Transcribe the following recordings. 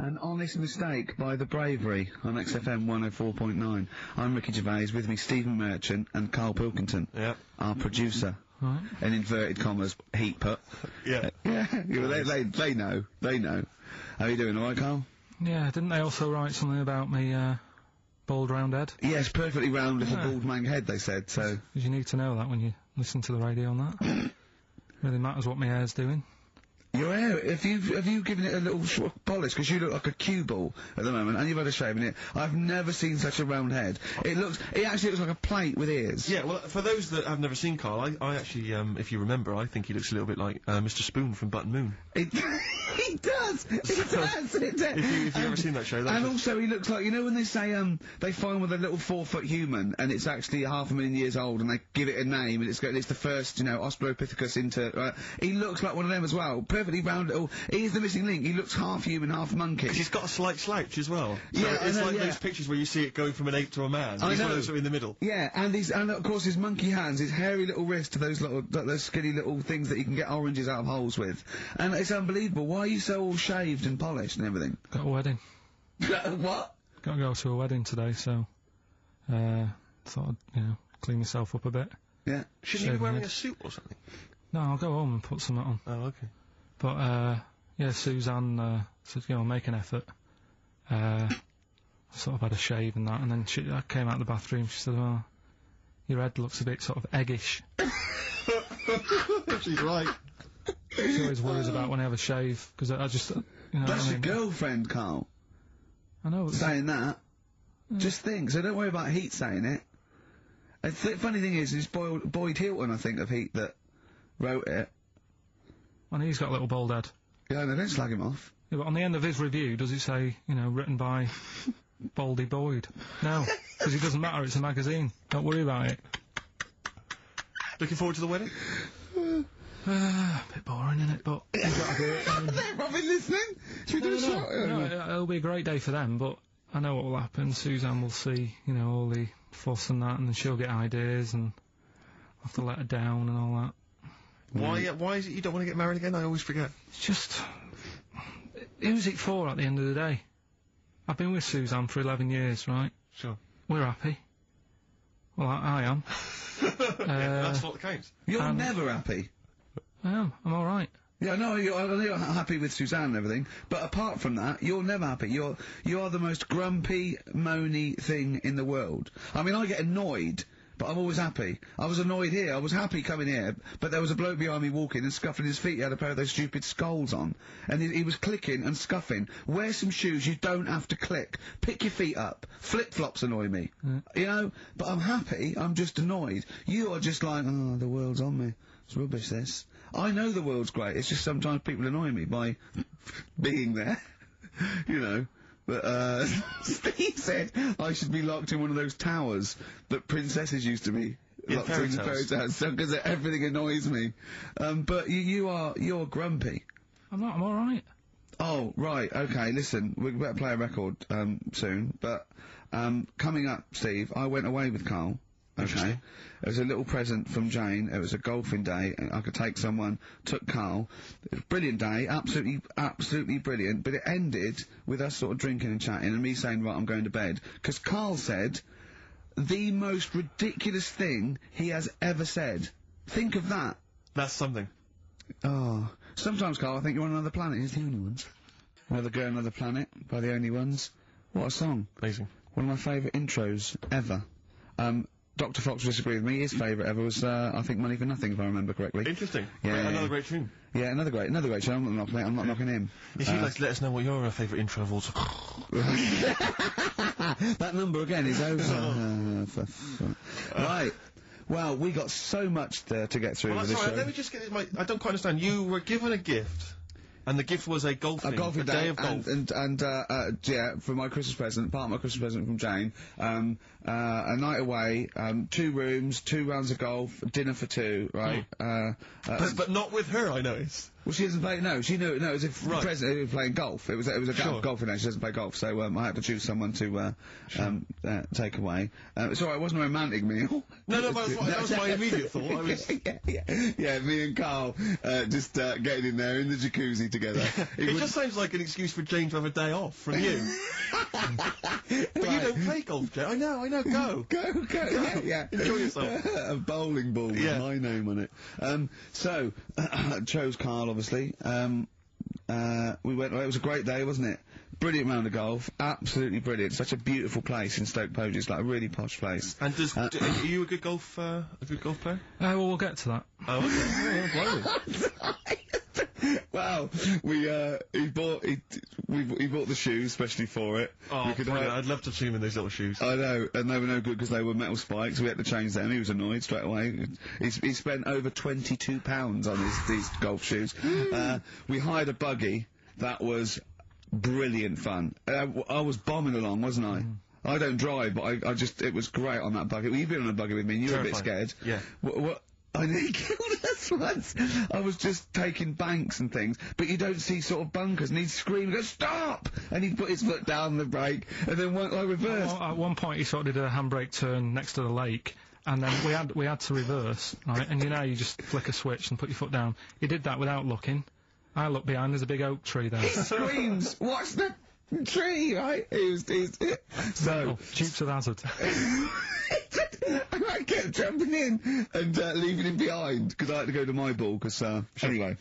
An honest mistake by The Bravery on XFM 104.9. I'm Ricky Gervais, with me Stephen Merchant and Carl Pilkington. Yeah. Our producer. Right. In inverted commas, heat put. Yeah. They know. They know. How are you doing, alright, Carl? Yeah, didn't they also write something about me, bald round head? Yes, perfectly round little bald man head, they said, so. Because you need to know that when you listen to the radio on that. Really matters what my hair's doing. Your hair, have you given it a little polish? Because you look like a cue ball at the moment, and you've had a shave in it. I've never seen such a round head. It actually looks like a plate with ears. Yeah, well, for those that have never seen Carl, I actually, if you remember, I think he looks a little bit like, Mr. Spoon from Button Moon. He does! He does! If you've ever seen that show, and also he looks like, you know when they say, they find with a little 4-foot human, and it's actually 500,000 years old, and they give it a name, and it's the first, you know, Australopithecus into, he looks like one of them as well. Perfectly round little, he's the missing link, he looks half human, half monkey. He's got a slight slouch as well. So yeah, it's like those pictures where you see it going from an ape to a man. He's one of those in the middle. Yeah, and of course his monkey hands, his hairy little wrist to those skinny little things that you can get oranges out of holes with. And it's unbelievable. Why are you so all shaved and polished and everything? Got a wedding. What? Got to go to a wedding today, so, thought I'd, you know, clean myself up a bit. Yeah. Shouldn't you be wearing a suit or something? No, I'll go home and put something on. Oh, okay. But, yeah, Suzanne, said, you know, make an effort. Sort of had a shave and that, and then I came out of the bathroom, she said, oh, your head looks a bit sort of eggish. She's right. She always worries about when I have a shave, because I just, you know. That's your girlfriend, Carl. I know. Saying that. Just think, so don't worry about Heat saying it. The funny thing is, it's Boyd Hilton, I think, of Heat that wrote it. Well, he's got a little bald head. Yeah, no, don't slag him off. Yeah, but on the end of his review, does it say, you know, written by Baldy Boyd? No, because it doesn't matter, it's a magazine. Don't worry about it. Looking forward to the wedding? A bit boring, innit, but you've got to do it. They've not been listening! Should we do a shot? No, it'll be a great day for them, but I know what will happen. Suzanne will see, you know, all the fuss and that, and then she'll get ideas, and I'll have to let her down and all that. Why is it you don't want to get married again? I always forget. It's just, who's it for at the end of the day? I've been with Suzanne for 11 years, right? Sure. We're happy. Well, I am. That's what counts. You're never happy. I am. I'm alright. Yeah, no, I know you're happy with Suzanne and everything, but apart from that, you're never happy. You are the most grumpy, moany thing in the world. I mean, I get annoyed, but I'm always happy. I was annoyed here, I was happy coming here, but there was a bloke behind me walking and scuffing his feet. He had a pair of those stupid skulls on, and he was clicking and scuffing. Wear some shoes, you don't have to click. Pick your feet up. Flip-flops annoy me. You know? But I'm happy, I'm just annoyed. You are just like, oh, the world's on me. It's rubbish, this. I know the world's great, it's just sometimes people annoy me by being there. You know. But, Steve said I should be locked in one of those towers that princesses used to be locked in fairy tales, because everything annoys me. But you're grumpy. I'm not, I'm alright. Oh, right, okay, listen, we better play a record, soon, but, coming up, Steve, I went away with Carl. Okay. It was a little present from Jane. It was a golfing day, and I could take someone. Took Carl. It was a brilliant day, absolutely brilliant. But it ended with us sort of drinking and chatting, and me saying, "Right, I'm going to bed." Because Carl said the most ridiculous thing he has ever said. Think of that. That's something. Oh, sometimes, Carl, I think you're on another planet. He's the only ones. Another Girl, Another Planet by the Only Ones. What a song! Amazing. One of my favourite intros ever. Dr. Fox would disagree with me. His favourite ever was, I think, Money for Nothing, if I remember correctly. Interesting. Yeah. Another great tune. Yeah, another great tune. I'm not knocking him. If you'd like to let us know what your favourite intro of all time. That number again is over. Right. Well, we got so much to get through with this show. Let me just get this, I don't quite understand. You were given a gift. And the gift was a golfing day of golf. Yeah, for my Christmas present, part of my Christmas present from Jane, a night away, 2 rooms, 2 rounds of golf, dinner for 2, right? But not with her, I noticed. Well, she doesn't play. No, she knew. No, it was a president who was playing golf. It was a golf event. She doesn't play golf, so I had to choose someone to take away. Sorry, it wasn't a romantic meal. No, but that was my immediate thought. I was... yeah, me and Carl just getting in there in the jacuzzi together. It just sounds like an excuse for Jane to have a day off from you. But you don't play golf, Jane. I know. Go. Yeah. Enjoy yourself. A bowling ball with my name on it. So chose Carl, obviously. We went. It was a great day, wasn't it? Brilliant round of golf, absolutely brilliant. Such a beautiful place in Stoke Poges, like a really posh place. And are you a good golf player? Well, we'll get to that. Oh, okay. Well, he bought the shoes especially for it. Oh, I'd love to see him in those little shoes. I know, and they were no good because they were metal spikes. We had to change them. He was annoyed straight away. He spent over £22 on these golf shoes. We hired a buggy that was brilliant fun. I was bombing along, wasn't I? I don't drive, but it was great on that buggy. Well, you've been on a buggy with me, and you were a bit scared. Yeah. What? I nearly killed us once. I was just taking banks and things, but you don't see sort of bunkers, and he'd scream and go, "Stop!" And he'd put his foot down the brake, and then I reversed. At one point, he sort of did a handbrake turn next to the lake, and then we had to reverse, right? And you just flick a switch and put your foot down. He did that without looking. I looked behind, there's a big oak tree there. He screams, "Watch the tree!" Right? So Dukes of Hazzard. I kept jumping in and leaving him behind because I had to go to my ball. Anyway,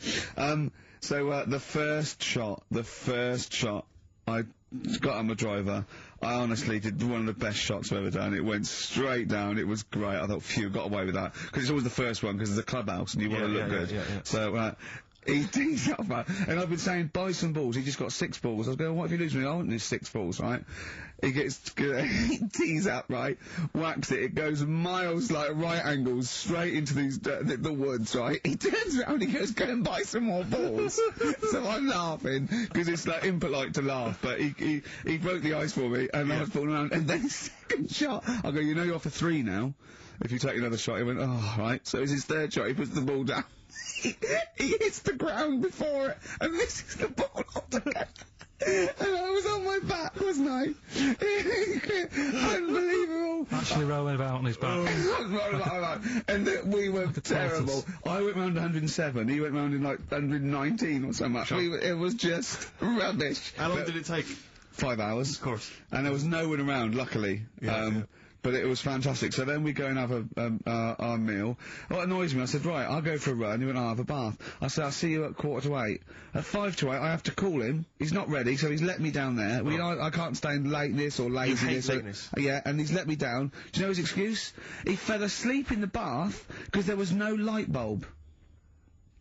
so the first shot, I got on my driver. I honestly did one of the best shots I've ever done. It went straight down. It was great. I thought, phew, got away with that because it's always the first one because it's a clubhouse and you want to look good. Yeah. So. He tees up, man. And I've been saying, buy some balls. He just got 6 balls. I was going, what if you lose me? I want these 6 balls, right? He he tees up, right? Whacks it. It goes miles, like right angles, straight into the woods, right? He turns around and he goes, go and buy some more balls. So I'm laughing, because it's like impolite to laugh, but he broke the ice for me, and I was falling around. And then second shot, I go, you're off for 3 now. If you take another shot, he went, oh, right. So it's his third shot. He puts the ball down. He hits the ground before it and misses the ball altogether. And I was on my back, wasn't I? Unbelievable. Actually rolling about on his back. And we were terrible. I went round 107, he went round in like 119 or something. Sure. It was just rubbish. How long did it take? 5 hours. Of course. And there was no one around, luckily. But it was fantastic. So then we go and have our meal. What annoys me, I said, right, I'll go for a run. He went, I'll have a bath. I said, I'll see you at 7:45. At 7:55, I have to call him. He's not ready, so he's let me down there. I can't stand lateness or laziness. You hate lateness. Yeah, and he's let me down. Do you know his excuse? He fell asleep in the bath because there was no light bulb.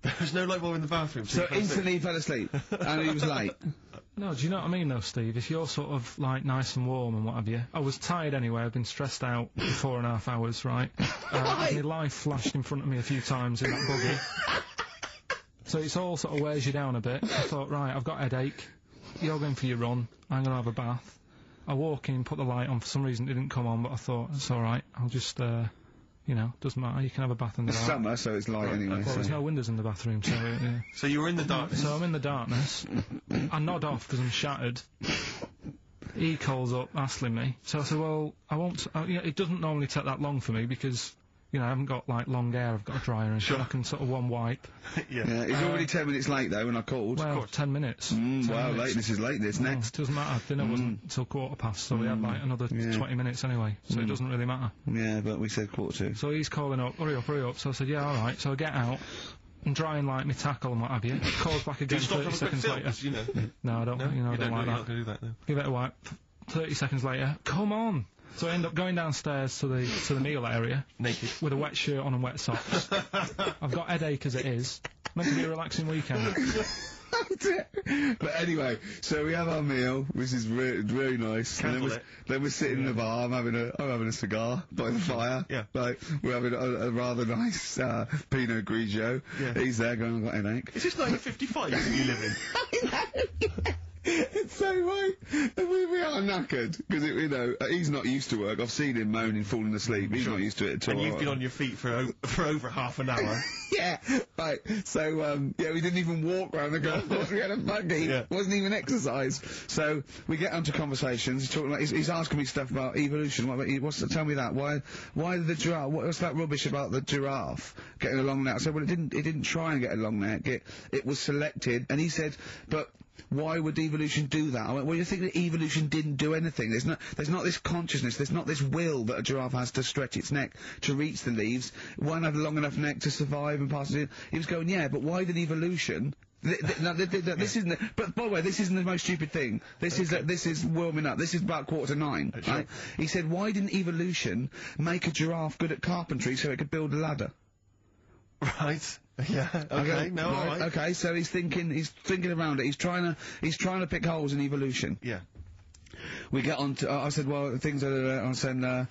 There was no light bulb in the bathroom. So instantly he fell asleep. And he was late. No, do you know what I mean though, Steve? If you're sort of, like, nice and warm and what have you. I was tired anyway, I've been stressed out for 4.5 hours, right? My life flashed in front of me a few times in that buggy. So it's all sort of wears you down a bit. I thought, right, I've got a headache. You're going for your run. I'm going to have a bath. I walk in, put the light on. For some reason it didn't come on, but I thought, it's alright. I'll just, doesn't matter. You can have a bath in the dark. It's summer, so it's light anyway. Well, there's no windows in the bathroom, so yeah. So you were in the darkness. So I'm in the darkness. I nod off because I'm shattered. He calls up, asking me. So I said, well, I won't. It doesn't normally take that long for me because, I haven't got, like, long hair. I've got a dryer and shit. I can sort of one wipe. Yeah. He's already 10 minutes late, though, when I called. Well, 10 minutes. Wow, lateness is lateness. Next. Doesn't matter. Dinner wasn't until 7:15, so we had, like, another 20 minutes anyway, so it doesn't really matter. Yeah, but we said 7:45. So he's calling up, hurry up. So I said, yeah, alright. So I get out and dry and like my tackle and what have you. Calls back again 30 seconds later. No, I don't, I don't like that. You're not going to do that, no. Give it a wipe. 30 seconds later, come on! So I end up going downstairs to the meal area. Naked. With a wet shirt on and wet socks. I've got headache as it is. Meant to be a relaxing weekend. But anyway, so we have our meal, which is really nice. And then we're sitting in the bar. I'm having a cigar by the fire. Yeah. Like, we're having a rather nice Pinot Grigio. Yeah. He's there going, I've got a headache. Is this 1955 that you live in? I know, yeah. So, right, we are knackered, because, you know, he's not used to work. I've seen him moaning, falling asleep. He's not used to it at all. And you've been on your feet for over half an hour. Yeah, right. So, yeah, we didn't even walk round the golf course. We had a buggy. Yeah. Wasn't even exercise. So, we get onto conversations. He's talking about, he's asking me stuff about evolution. Tell me that. Why the giraffe? What's that rubbish about the giraffe getting a long neck? I said, well, it didn't try and get a long neck. It was selected. And he said, but why would evolution do that? I went, well, you think that evolution didn't do anything? There's not this consciousness, there's not this will that a giraffe has to stretch its neck to reach the leaves. It won't have a long enough neck to survive and pass it in. He was going, yeah, but why did evolution... this isn't. But by the way, this isn't the most stupid thing. This is warming up. This is about 8:45. Right? He said, why didn't evolution make a giraffe good at carpentry so it could build a ladder? Right. Yeah. Okay. No. All right. Okay. So he's thinking around it. He's trying to pick holes in evolution. Yeah. We get on to, I said, well, things that I said,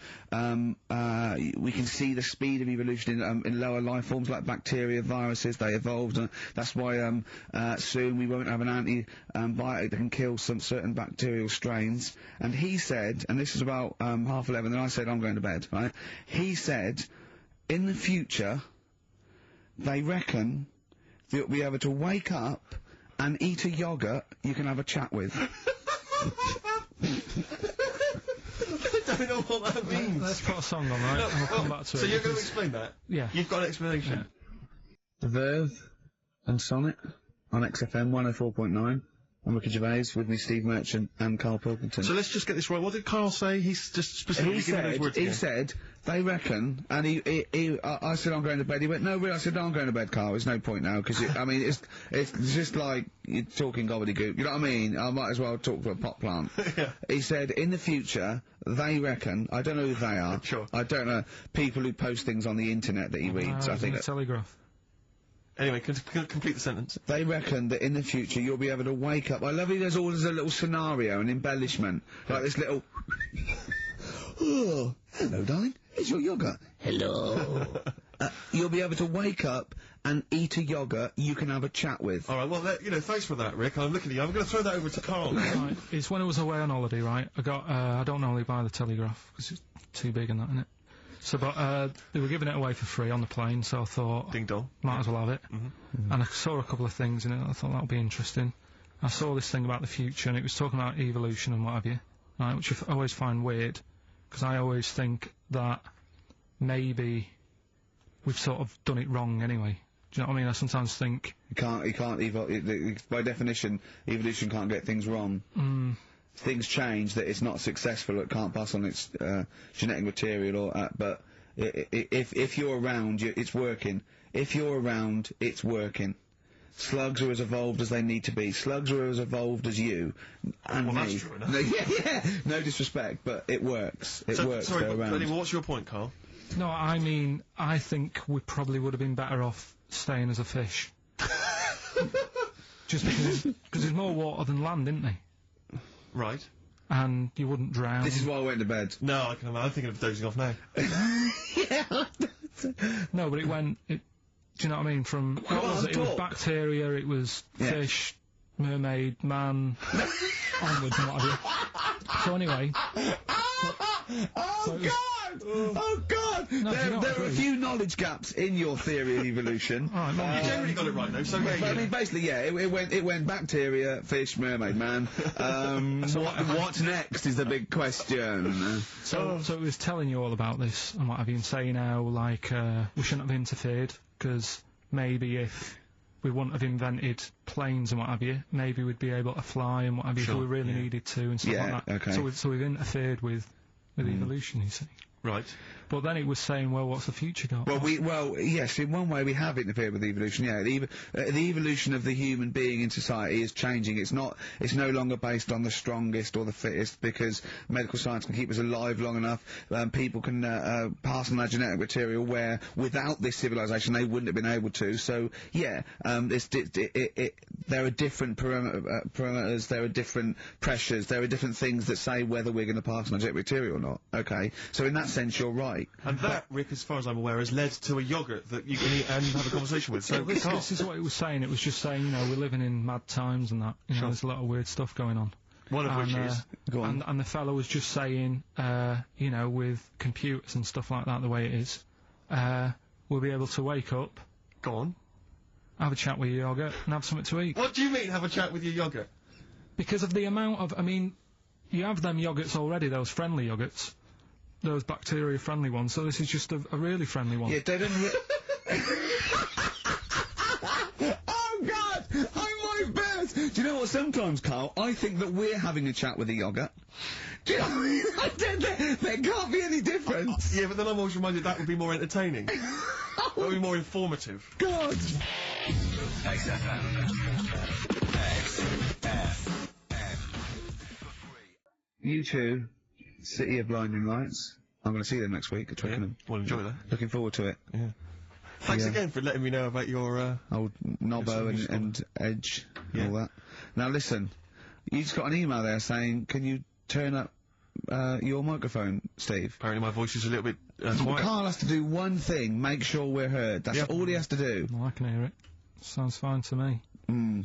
we can see the speed of evolution in lower life forms like bacteria, viruses, they evolved, and that's why, soon we won't have an antibiotic that can kill some certain bacterial strains. And he said, and this is about, 11:30, and I said, I'm going to bed, right? He said, in the future, they reckon that you'll be able to wake up and eat a yogurt you can have a chat with. I don't know what that means. Let's put a song on, right? And we'll come back to it. So you're going to explain that? Yeah. You've got an explanation? Yeah. Verve and Sonnet on XFM 104.9. I'm Ricky Gervais, with me Steve Merchant and Carl Pilkington. So let's just get this right. What did Carl say? He's just specifically giving those words again. He said, they reckon, and I said I'm going to bed. He went, no, really? I said, no, I'm going to bed, Carl. There's no point now, because, I mean, it's just like you're talking gobbledygook. You know what I mean? I might as well talk to a pot plant. Yeah. He said, in the future, they reckon, I don't know who they are. Sure. I don't know, people who post things on the internet that he reads, I think. The Telegraph. Anyway, complete the sentence. They reckon that in the future you'll be able to wake up. I love it. There's a little scenario, an embellishment, like this little. Oh, hello, darling. It's your yogurt. Hello. You'll be able to wake up and eat a yogurt you can have a chat with. All right. Well, thanks for that, Rick. I'm looking at you. I'm going to throw that over to Carl. Right. It's when I was away on holiday, right? I don't normally buy the Telegraph because it's too big and that, isn't it? So, but they were giving it away for free on the plane, so I thought, ding dong, might as well have it. And I saw a couple of things in it. I thought that would be interesting. I saw this thing about the future, and it was talking about evolution and what have you, right? Which I always find weird, because I always think that maybe we've sort of done it wrong anyway. Do you know what I mean? I sometimes think you can't evolve. By definition, evolution can't get things wrong. Things change, that it's not successful, it can't pass on its genetic material, but if you're around, it's working. If you're around, it's working. Slugs are as evolved as they need to be. Slugs are as evolved as you and me. That's true enough. Yeah. No disrespect, but it works. It works. Sorry, but anyway, what's your point, Carl? No, I mean, I think we probably would have been better off staying as a fish. Just because there's more water than land, isn't there? Right. And you wouldn't drown. This is why I went to bed. No, I'm thinking of dozing off now. Yeah. No, but do you know what I mean? What was it? It was bacteria, it was fish, mermaid, man, onwards and what have you. So anyway. Oh God! No, there are a few knowledge gaps in your theory of evolution. Right, you generally got it right though. So I mean, basically, yeah, it went bacteria, fish, mermaid, man. What's next is the big question. So it was telling you all about this and what have you, and saying how like we shouldn't have interfered because maybe if we wouldn't have invented planes and what have you, maybe we'd be able to fly and what have you if we really needed to and stuff like that. Okay. So we've interfered with evolution, you see. Right. But then it was saying, well, what's the future got? Well, yes, in one way we have interfered with evolution, yeah. The evolution of the human being in society is changing. It's no longer based on the strongest or the fittest, because medical science can keep us alive long enough. People can pass on their genetic material where, without this civilization, they wouldn't have been able to. So, yeah, there are different parameters, there are different pressures, there are different things that say whether we're going to pass on our genetic material or not, okay? So in that sense, you're right. And that, Rick, as far as I'm aware, has led to a yogurt that you can eat and have a conversation with. So this is what it was saying. It was just saying, you know, we're living in mad times and that. You know, there's a lot of weird stuff going on. One of which is... Go on. And the fellow was just saying, you know, with computers and stuff like that, the way it is, we'll be able to wake up... Go on. Have a chat with your yoghurt and have something to eat. What do you mean, have a chat with your yoghurt? Because of the amount of... I mean, you have them yoghurts already, those friendly yoghurts. Those bacteria-friendly ones, so this is just a really friendly one. Yeah, they don't... Oh, God! I might burst! Do you know what, sometimes, Carl, I think that we're having a chat with a yoghurt. Do you know what I mean? There can't be any difference. Yeah, but then I'm always reminded that would be more entertaining. That would be more informative. God! XFM. U2, City of Blinding Lights. I'm going to see them next week at Twickenham. Yeah, well, enjoy that. Looking forward to it. Yeah. Thanks again for letting me know about your, old Nobbo and Edge and all that. Now listen, you just got an email there saying, can you turn up, your microphone, Steve? Apparently my voice is a little bit, quiet. Carl has to do one thing, make sure we're heard. That's all he has to do. Well, I can hear it. Sounds fine to me.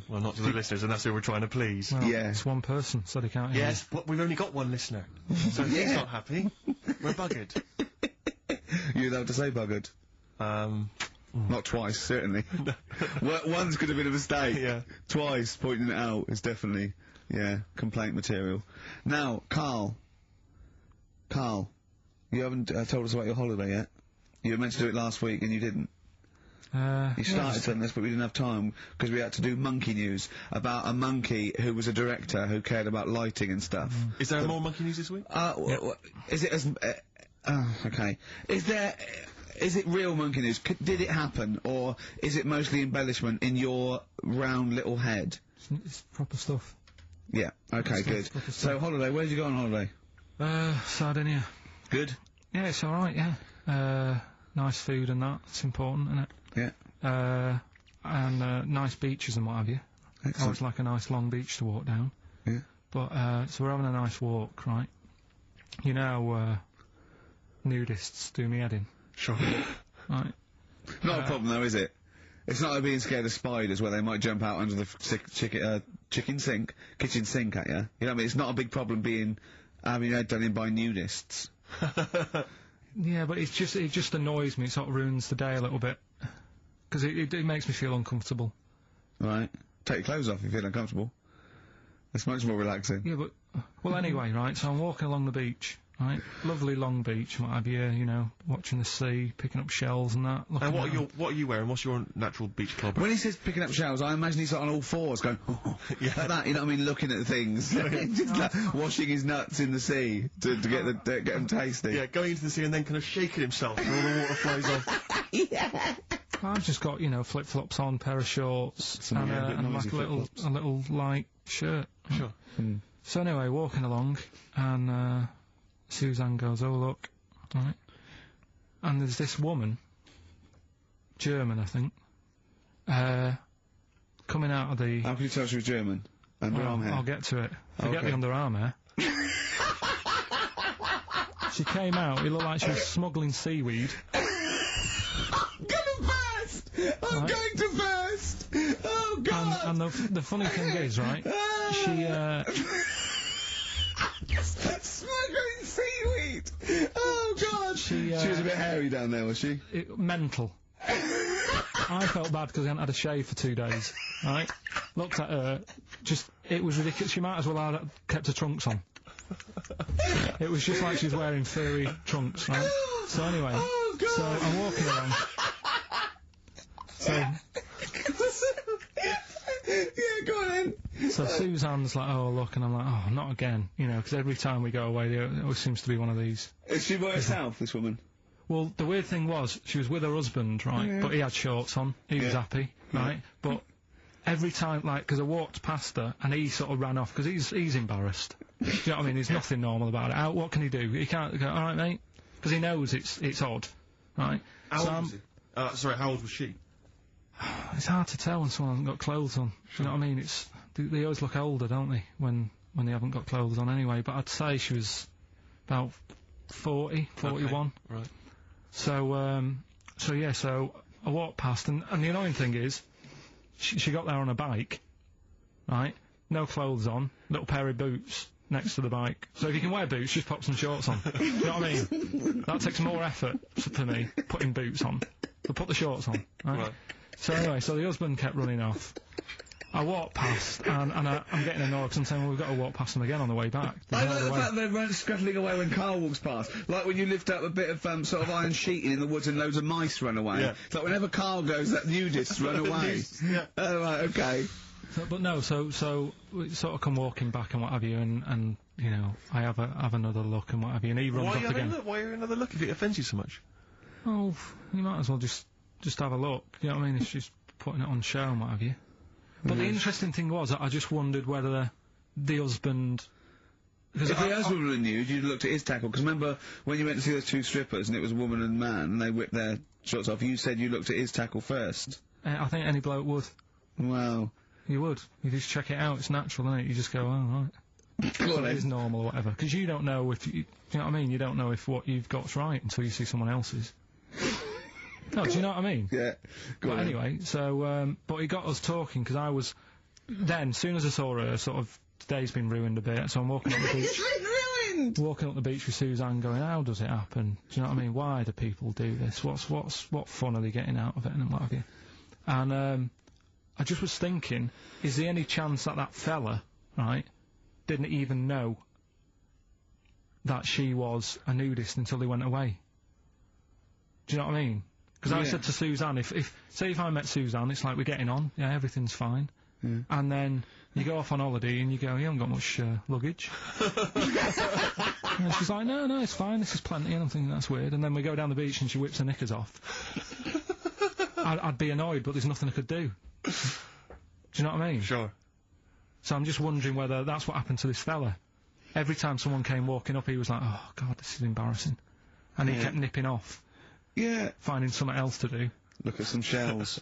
Well, not to the listeners, and that's who we're trying to please. Well, Yeah. it's one person, so they can't hear Yes, but we've only got one listener. So he's not happy. We're buggered. You're allowed to say buggered. Not twice, certainly. Once could have been a mistake. Yeah. Twice, pointing it out is definitely, complaint material. Now, Carl, you haven't told us about your holiday yet. You were meant to do it last week and you didn't. You started on this, but we didn't have time because we had to do monkey news about a monkey who was a director who cared about lighting and stuff. Is there more monkey news this week? Is it as... okay. Is it real monkey news? Did it happen, or is it mostly embellishment in your round little head? It's proper stuff. Yeah. Okay, good. So, holiday, where'd you go on holiday? Sardinia. Good? Yeah, it's alright, yeah. Nice food and that. It's important, isn't it? Yeah. And nice beaches and what have you. Excellent. Always like a nice long beach to walk down. Yeah. But, so we're having a nice walk, right? You know, nudists do me head in. Sure. Right. Not a problem though, is it? It's not like being scared of spiders where they might jump out under the kitchen sink at you. You know what I mean? It's not a big problem having your head done in by nudists. Yeah, but it just annoys me. It sort of ruins the day a little bit. Because it makes me feel uncomfortable. Right. Take your clothes off if you feel uncomfortable. It's much more relaxing. Yeah, but... Well, anyway, right, so I'm walking along the beach, right? Lovely long beach, what have you, you know, watching the sea, picking up shells and that. And what are you wearing? What's your natural beach club? When he says picking up shells, I imagine he's on all fours going, like that, you know what I mean, looking at things. Just like washing his nuts in the sea to get them tasty. Yeah, going into the sea and then kind of shaking himself and all the water flies off. Yeah. I've just got, you know, flip-flops on, pair of shorts, and like a little light shirt. Sure. So anyway, walking along, and Suzanne goes, "Oh look," right? And there's this woman, German, I think, coming out of the... How can you tell she was German? Underarm hair? I'll get to it. Forget the underarm hair. She came out, it looked like she was smuggling seaweed. I'm going to burst! Oh, God! And the funny thing is, right, she, smuggling seaweed! Oh, God! She was a bit hairy down there, was she? Mental. I felt bad because I hadn't had a shave for 2 days, right? Looked at her, it was ridiculous. She might as well have kept her trunks on. It was just like she was wearing furry trunks, right? So anyway, so I'm walking along. So, yeah, go on then. So Suzanne's like, "Oh, look," and I'm like, "Oh, not again," you know, because every time we go away, there always seems to be one of these. Is she by herself, this woman? Well, the weird thing was, she was with her husband, right, but he had shorts on, he was happy, right, but every time, like, because I walked past her, and he sort of ran off, because he's embarrassed. Do you know what I mean? There's nothing normal about it. What can he do? He can't go, "Alright, mate," because he knows it's odd, right? How old was he? Sorry, how old was she? It's hard to tell when someone hasn't got clothes on. Sure. You know what I mean? They always look older, don't they, when they haven't got clothes on anyway. But I'd say she was about 40, 41. Okay. Right. So I walked past, and the annoying thing is, she got there on a bike, right? no clothes on, little pair of boots next to the bike. So if you can wear boots, just pop some shorts on. You know what I mean? That takes more effort for me, putting boots on. But put the shorts on, right? So anyway, so the husband kept running off. I walked past, and I'm getting annoyed because I'm saying, well, we've got to walk past them again on the way back. I like the fact they're scuttling away when Carl walks past. Like when you lift up a bit of sort of iron sheeting in the woods and loads of mice run away. Yeah. It's like whenever Carl goes, that nudists run away. Yeah. Oh, right, okay. So we sort of come walking back and what have you, and you know, I have another look and what have you, and he runs off again. Why are you another look if it offends you so much? Oh, you might as well just have a look. You know what I mean? It's just putting it on show and what have you. But the interesting thing was, I just wondered whether the husband... Because if the husband were nude, you'd looked at his tackle. Because remember, when you went to see those two strippers, and it was a woman and man, and they whipped their shorts off, you said you looked at his tackle first. I think any bloke would. Well... You would. You just check it out, it's natural, isn't it? You just go, oh, right. So it is normal or whatever. Because you don't know if... you know what I mean? You don't know if what you've got's right until you see someone else's. No, do you know what I mean? Yeah. But anyway, so, but he got us talking, because I was, then, as soon as I saw her, sort of, today's been ruined a bit, so I'm walking up the beach. It's been ruined! Walking up the beach with Suzanne going, how does it happen? Do you know what I mean? Why do people do this? What fun are they getting out of it, and what have you? And, I just was thinking, is there any chance that fella, right, didn't even know that she was a nudist until he went away? Do you know what I mean? Because I said to Suzanne, say if I met Suzanne, it's like we're getting on, yeah, everything's fine. Yeah. And then you go off on holiday and you go, you haven't got much luggage. And she's like, no, it's fine, this is plenty, and I'm thinking that's weird. And then we go down the beach and she whips her knickers off. I'd be annoyed, but there's nothing I could do. Do you know what I mean? Sure. So I'm just wondering whether that's what happened to this fella. Every time someone came walking up, he was like, oh, God, this is embarrassing. And he kept nipping off. Yeah. Finding something else to do. Look at some shells.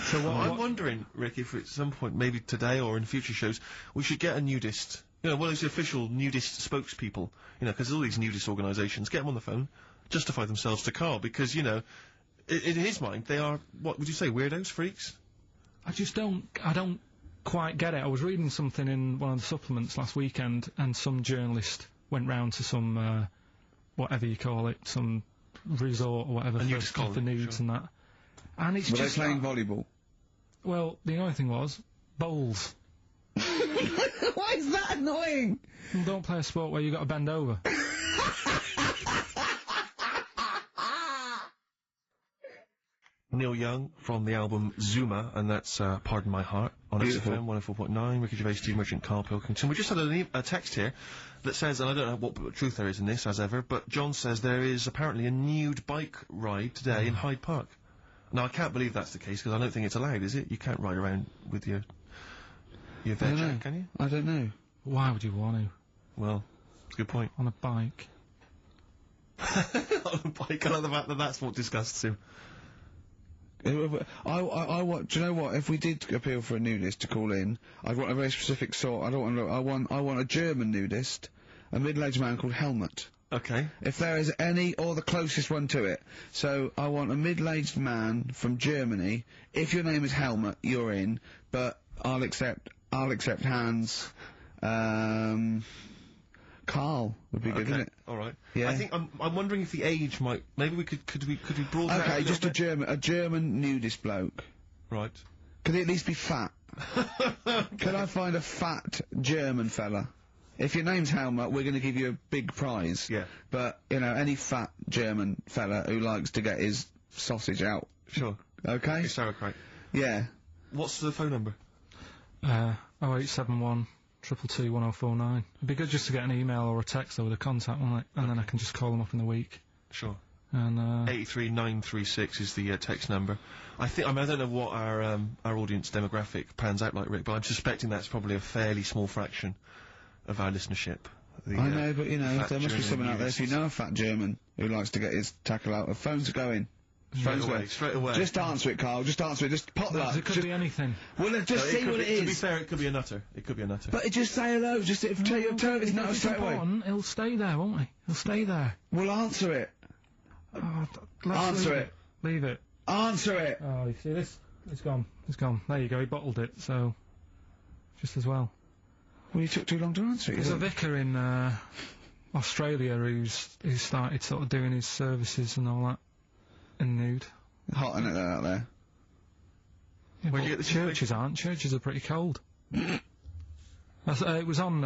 So I'm wondering, Rick, if at some point, maybe today or in future shows, we should get a nudist, you know, one of those official nudist spokespeople, you know, because all these nudist organisations, get them on the phone, justify themselves to Carl, because, you know, in his mind, they are, what would you say, weirdos, freaks? I don't quite get it. I was reading something in one of the supplements last weekend, and some journalist went round to some, whatever you call it, some resort or whatever for nudes and that. And it's Were just... they playing volleyball? Well, the annoying thing was, bowls. Why is that annoying? Well, don't play a sport where you got to bend over. Neil Young from the album Zuma, and that's Pardon My Heart on XFM 104.9. Ricky Gervais, Steve Merchant, Carl Pilkington. We just had a text here that says, and I don't know what truth there is in this, as ever, but John says there is apparently a nude bike ride today in Hyde Park. Now, I can't believe that's the case, because I don't think it's allowed, is it? You can't ride around with your veg, can you? I don't know. Why would you want to? Well, it's a good point. On a bike. On a bike, I like the fact that that's what disgusts him. I want. Do you know what? If we did appeal for a nudist to call in, I'd want a very specific sort. I don't want. I want a German nudist, a middle-aged man called Helmut. Okay. If there is any, or the closest one to it. So I want a middle-aged man from Germany. If your name is Helmut, you're in. But I'll accept Hans. Carl would be good, wouldn't it? All right. Yeah. I think I'm wondering if the age might. Maybe we could we broaden that out. Okay, just a German nudist bloke. Right. Could he at least be fat? Could I find a fat German fella? If your name's Helmut, we're going to give you a big prize. Yeah. But you know, any fat German fella who likes to get his sausage out. Sure. Okay. It's sauerkraut. Yeah. What's the phone number? 0871 222 1049. It'd be good just to get an email or a text over the contact, wouldn't it? And then I can just call them up in the week. Sure. And 83936 is the text number. I don't know what our audience demographic pans out like, Rick, but I'm suspecting that's probably a fairly small fraction of our listenership. I know, but you know, there must be someone out there. If you know a fat German who likes to get his tackle out, the phones are going. Straight away. Just answer it, Carl. Just answer it. Just pop that. It could be anything. Well, just see what it is. To be fair, it could be a nutter. It could be a nutter. But just say hello. Just tell his nutter straight away. He'll stay there, won't he? He'll stay there. Well, answer it. Answer it. Leave it. Answer it. Oh, you see this? It's gone. It's gone. There you go. He bottled it. So just as well. Well, you took too long to answer it. There's a vicar in Australia who's started sort of doing his services and all that in nude. Hot, isn't it, out there? Yeah, where do you get the churches aren't. Churches are pretty cold. It was on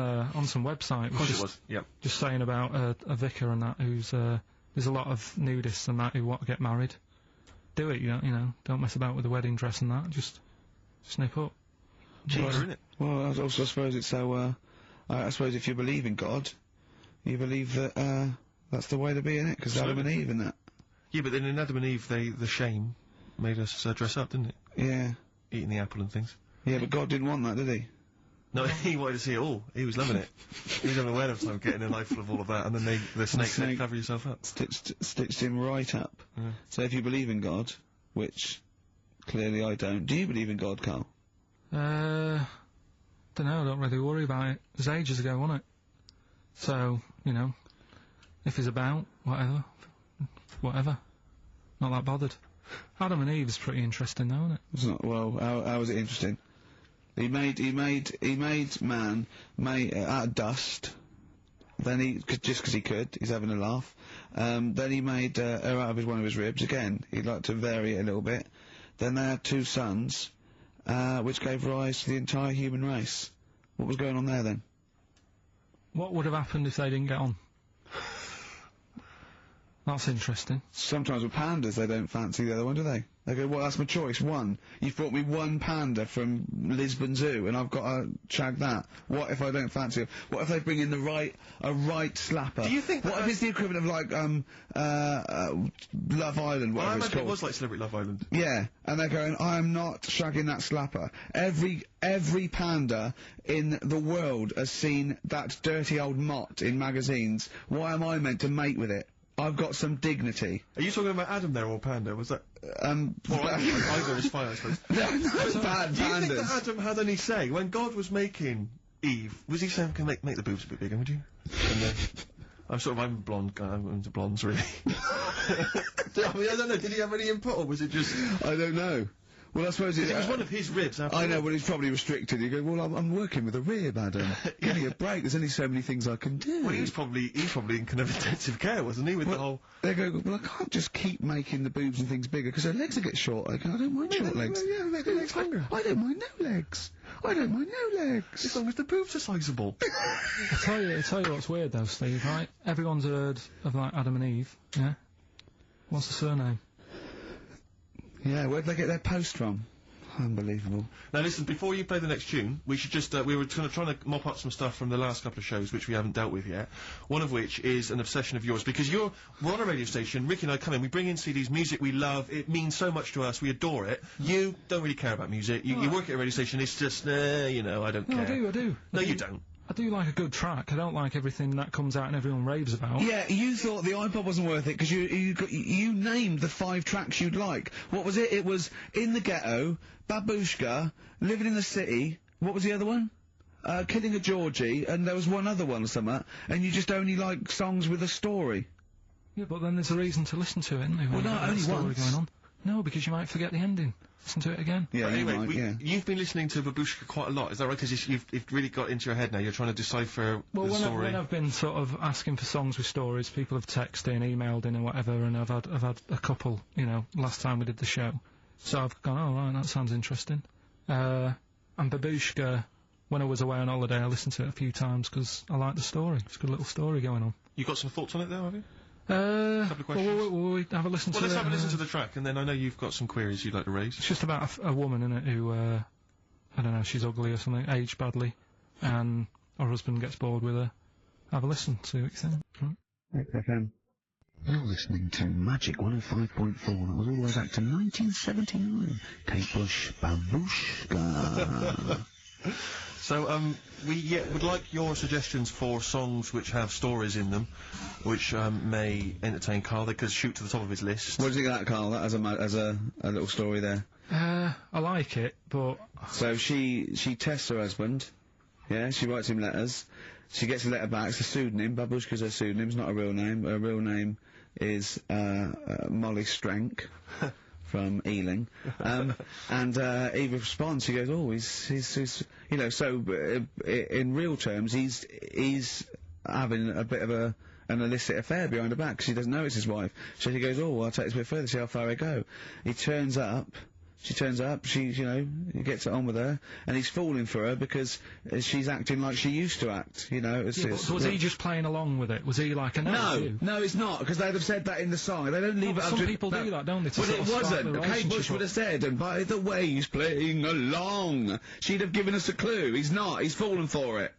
some website. Of course it was. Yep. Just saying about a vicar and that who's there's a lot of nudists and that who want to get married. Do it, you know. Don't mess about with the wedding dress and that. Just snip up. Cheaper, isn't it? Well, I suppose it's so. I suppose if you believe in God, you believe that that's the way to be in it, because Adam and Eve and that. Yeah, but then in Adam and Eve, the shame made us dress up, didn't it? Yeah. Eating the apple and things. Yeah, but God didn't want that, did he? No, he wanted to see it all. He was loving it. He was having a whale of time getting a life full of all of that, and then the snake said, cover yourself up. Stitched him right up. Yeah. So if you believe in God, which clearly I don't, do you believe in God, Carl? Don't know, I don't really worry about it. It was ages ago, wasn't it? So, if he's about, whatever. Not that bothered. Adam and Eve is pretty interesting though, isn't it? It's not, well, how is it interesting? He made man out of dust. Then just because he could, he's having a laugh. Then he made her out of one of his ribs. Again, he'd like to vary it a little bit. Then they had 2 sons, which gave rise to the entire human race. What was going on there then? What would have happened if they didn't get on? That's interesting. Sometimes with pandas, they don't fancy the other one, do they? They go, well, that's my choice, one. You've brought me one panda from Lisbon Zoo, and I've got to shag that. What if I don't fancy it? What if they bring in a right slapper? Do you think what if it's the equivalent of, like, Love Island, whatever it's called? It was like Celebrity Love Island. Yeah, and they're going, I am not shagging that slapper. Every panda in the world has seen that dirty old mott in magazines. Why am I meant to mate with it? I've got some dignity. Are you talking about Adam there, or Panda? Was that... either is fine, I suppose. No, bad pandas. Do you think that Adam had any say? When God was making Eve, was he saying, can make the boobs a bit bigger, would you? And then... I'm a blonde guy, I'm into blondes, really. I don't know, did he have any input, or was it just... I don't know. Well, I suppose it was one of his ribs. I know, but he's probably restricted. You go, well, I'm working with a rib, Adam. Give me a break. There's only so many things I can do. Well, he's probably in kind of intensive care, wasn't he? With the whole. They go, well, I can't just keep making the boobs and things bigger because her legs will get short. I don't mind short legs. Yeah, make the legs longer. I don't mind no legs. I don't mind no legs. As long as the boobs are sizable. I tell you what's weird though, Steve. Right? Everyone's heard of like Adam and Eve. Yeah. What's the surname? Yeah. Where'd they get their post from? Unbelievable. Now listen, before you play the next tune, we should just, we were trying to mop up some stuff from the last couple of shows which we haven't dealt with yet, one of which is an obsession of yours, because we're on a radio station, Ricky and I come in, we bring in CDs, music we love, it means so much to us, we adore it. You don't really care about music, you work at a radio station, it's just, I don't care. I do. No, you don't. I do like a good track. I don't like everything that comes out and everyone raves about. Yeah, you thought the iPod wasn't worth it because you named the 5 tracks you'd like. What was it? It was In the Ghetto, Babushka, Living in the City. What was the other one? Killing a Georgie, and there was one other one or something. And you just only like songs with a story. Yeah, but then there's a reason to listen to it, isn't there? Well, no, only once. Going on. No, because you might forget the ending. Listen to it again. Yeah, anyway, you've been listening to Babushka quite a lot, is that right? Because you've really got into your head now, you're trying to decipher the story. When I've been sort of asking for songs with stories, people have texted in, emailed in and whatever, and I've had a couple, last time we did the show. So I've gone, oh right, that sounds interesting. And Babushka, when I was away on holiday, I listened to it a few times because I like the story. It's a good little story going on. You got some thoughts on it though, have you? A couple of questions. Will we have a listen to it? Well, let's have a listen to the track, and then I know you've got some queries you'd like to raise. It's just about a woman in it who, I don't know, she's ugly or something, aged badly, and her husband gets bored with her. Have a listen, see what you think. XFM. You're listening to Magic 105.4. That was all the way back to 1979. Kate Bush, Babushka. So, we would like your suggestions for songs which have stories in them, which may entertain Carl. They could shoot to the top of his list. What do you think of that, Carl? That as a little story there. I like it, but... So she tests her husband. Yeah, she writes him letters. She gets a letter back. It's a pseudonym. Babushka's her pseudonym. It's not a real name. Her real name is Molly Strank. from Ealing, and he responds. He goes, "Oh, he's you know." So in real terms, he's having a bit of an illicit affair behind her back because he doesn't know it's his wife. So he goes, "Oh, well, I'll take this a bit further, see how far I go." He turns up. She turns up, he gets it on with her, and he's falling for her because she's acting like she used to act, you know. But was he just playing along with it? Was he like, No, it's not, because they'd have said that in the song. They don't leave it up to... Some people do that, don't they? Well, it wasn't. Kate Bush would have said, and by the way he's playing along, she'd have given us a clue. He's not. He's fallen for it.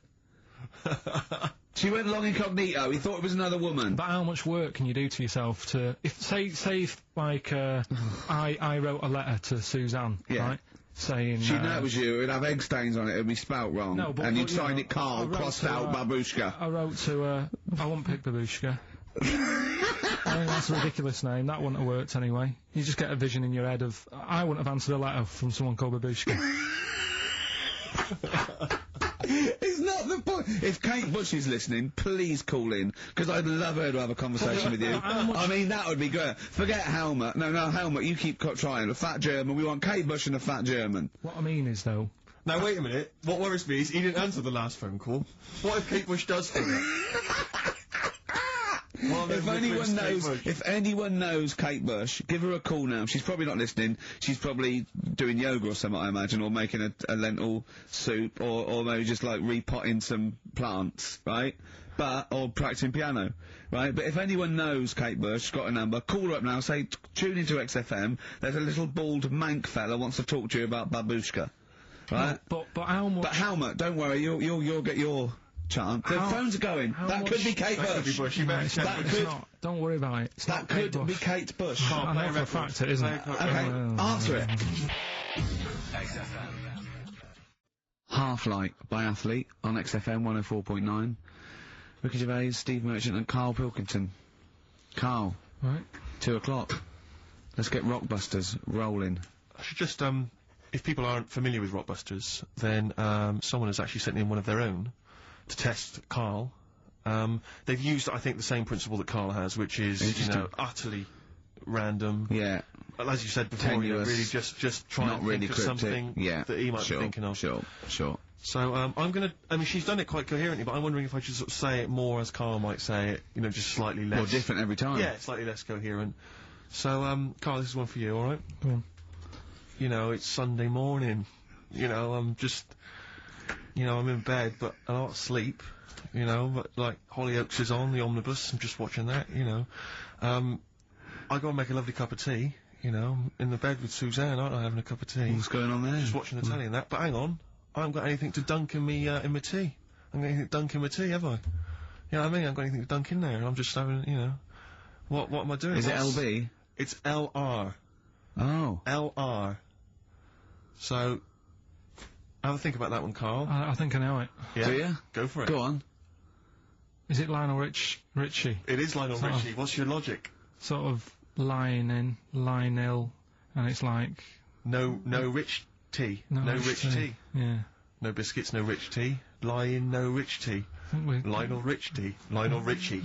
She went along incognito. He thought it was another woman. But how much work can you do to yourself to... Say if like, I wrote a letter to Suzanne, right? Saying... She'd know it was you. It'd have egg stains on it. It'd be spelt wrong. No, but... And you'd sign it Carl, crossed out Babushka. I wrote to I won't pick Babushka. I think that's a ridiculous name. That wouldn't have worked anyway. You just get a vision in your head of... I wouldn't have answered a letter from someone called Babushka. It's not the point. If Kate Bush is listening, please call in, because I'd love her to have a conversation with you. I mean, that would be great. Forget Helmut. No, Helmut, you keep trying. A fat German. We want Kate Bush and a fat German. What I mean is, though... Now, wait a minute. What worries me is he didn't answer the last phone call. What if Kate Bush does phone it? If anyone knows Kate Bush, give her a call now. She's probably not listening. She's probably doing yoga or something, I imagine, or making a lentil soup, or maybe just like repotting some plants, right? Or practicing piano, right? But if anyone knows Kate Bush, got a number, call her up now, say, tune into XFM, there's a little bald mank fella wants to talk to you about Babushka, right? No, but how much... But Helmut, don't worry, you'll get your... chance. The phones are going. That could be Kate Bush. Don't worry about it. That could be Kate Bush. I know for a fact it isn't. Okay, answer it. Half Light by Athlete on XFM 104.9. Ricky Gervais, Steve Merchant and Carl Pilkington. Carl. Right. 2 o'clock. Let's get Rockbusters rolling. I should just, if people aren't familiar with Rockbusters, then, someone has actually sent in one of their own to test Carl. They've used, I think, the same principle that Carl has, which is, you know, utterly random. Yeah. As you said before, you know, really just try and think of something that he might be thinking of. Sure. So, I'm gonna, I mean, she's done it quite coherently, but I'm wondering if I should sort of say it more as Carl might say it, you know, just slightly less... More different every time. Yeah, slightly less coherent. So, Carl, this is one for you, alright? Go on. You know, it's Sunday morning. You know, I'm in bed, but I don't sleep, you know, but, like, Hollyoaks is on, the omnibus, I'm just watching that, you know. I go and make a lovely cup of tea, you know, in the bed with Suzanne, aren't I, having a cup of tea. What's going on there? Just watching the telly and that, but hang on, I haven't got anything to dunk in me, in my tea. I haven't got anything to dunk in my tea, have I? You know what I mean? I haven't got anything to dunk in there, and I'm just having, you know, what am I doing? Is it LB? It's LR. Oh. LR. So... have a think about that one, Carl. I think I know it. Yeah. Do you? Go for it. Go on. Is it Lionel Richie? It is Lionel Richie. What's your logic? Sort of Lionel, and it's like... No rich tea. No rich tea. Yeah. No biscuits, no rich tea. No rich tea. Lionel Rich tea. Lionel Richie.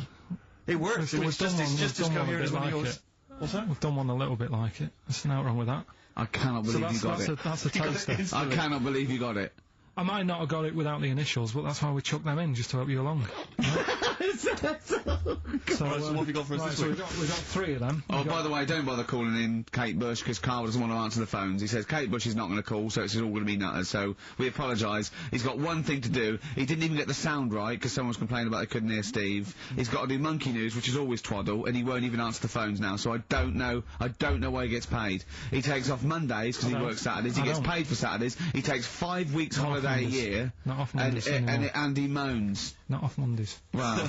It works. It's just as coherent as one of yours. What's that? We've done one a little bit like it. There's nothing wrong with that. I cannot believe you got it. That's a toaster. I cannot believe you got it. I might not have got it without the initials, but that's why we chucked them in, just to help you along. So what have you got for us this week? We got 3 of them. Oh, by the way, don't bother calling in Kate Bush, because Carl doesn't want to answer the phones. He says Kate Bush is not going to call, so it's all going to be nutters, so we apologise. He's got one thing to do. He didn't even get the sound right, because someone was complaining about they couldn't hear Steve. He's got to do Monkey News, which is always twaddle, and he won't even answer the phones now, so I don't know why he gets paid. He takes off Mondays, because he works Saturdays. He gets paid for Saturdays. He takes 5 weeks holiday a year. Not off Mondays and he moans. Not off Mondays. Wow.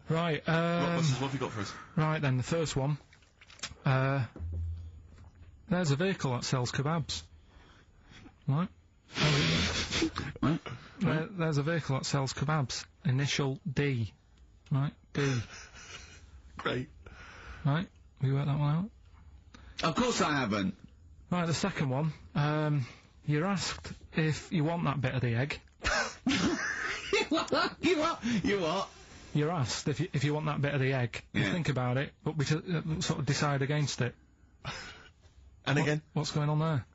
Right, what have you got for us? Right then, the first one. There's a vehicle that sells kebabs. Right? There's a vehicle that sells kebabs. Initial D. Right? D. Great. Right? Have you worked that one out? Of course I haven't. Right, the second one. You're asked if you want that bit of the egg. You what? You're asked if you want that bit of the egg. You think about it, but we sort of decide against it. And again? What's going on there?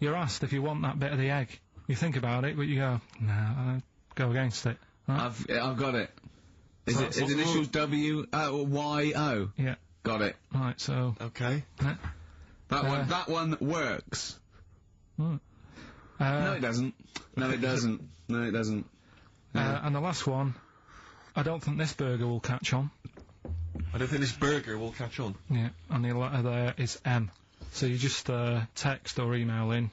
You're asked if you want that bit of the egg. You think about it, but you go, nah, go against it. Right? I've got it. Is initials W-Y-O? Yeah. Got it. Right, so... Okay. That one works. Right. No, it doesn't. No, it doesn't. No, it doesn't. And the last one, I don't think this burger will catch on. I don't think this burger will catch on. Yeah, and the letter there is M. So you just text or email in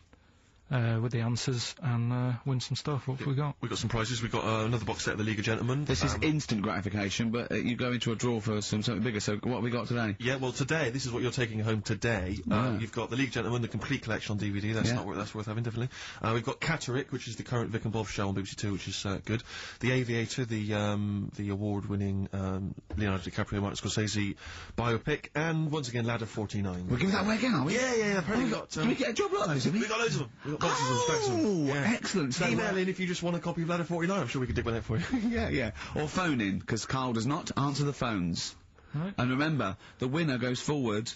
with the answers and win some stuff. What have we got? We've got some prizes. We've got another box set of the League of Gentlemen. This is instant gratification, but you go into a draw for something bigger. So what have we got today? Yeah, well, today, this is what you're taking home today. You've got the League of Gentlemen, the complete collection on DVD. That's worth having, definitely. We've got Catterick, which is the current Vic and Bob show on BBC Two, which is good. The Aviator, the award-winning Leonardo DiCaprio, Martin Scorsese biopic, and once again, Ladder 49. We're giving that away again, are we? Yeah. Apparently Can we get a job like those? We got loads of them. We've got boxes of them, stacks of them. Yeah. Excellent. So email in if you just want a copy of Ladder 49. I'm sure we can dig one out for you. yeah. Or phone in, because Carl does not answer the phones. Right. And remember, the winner goes forward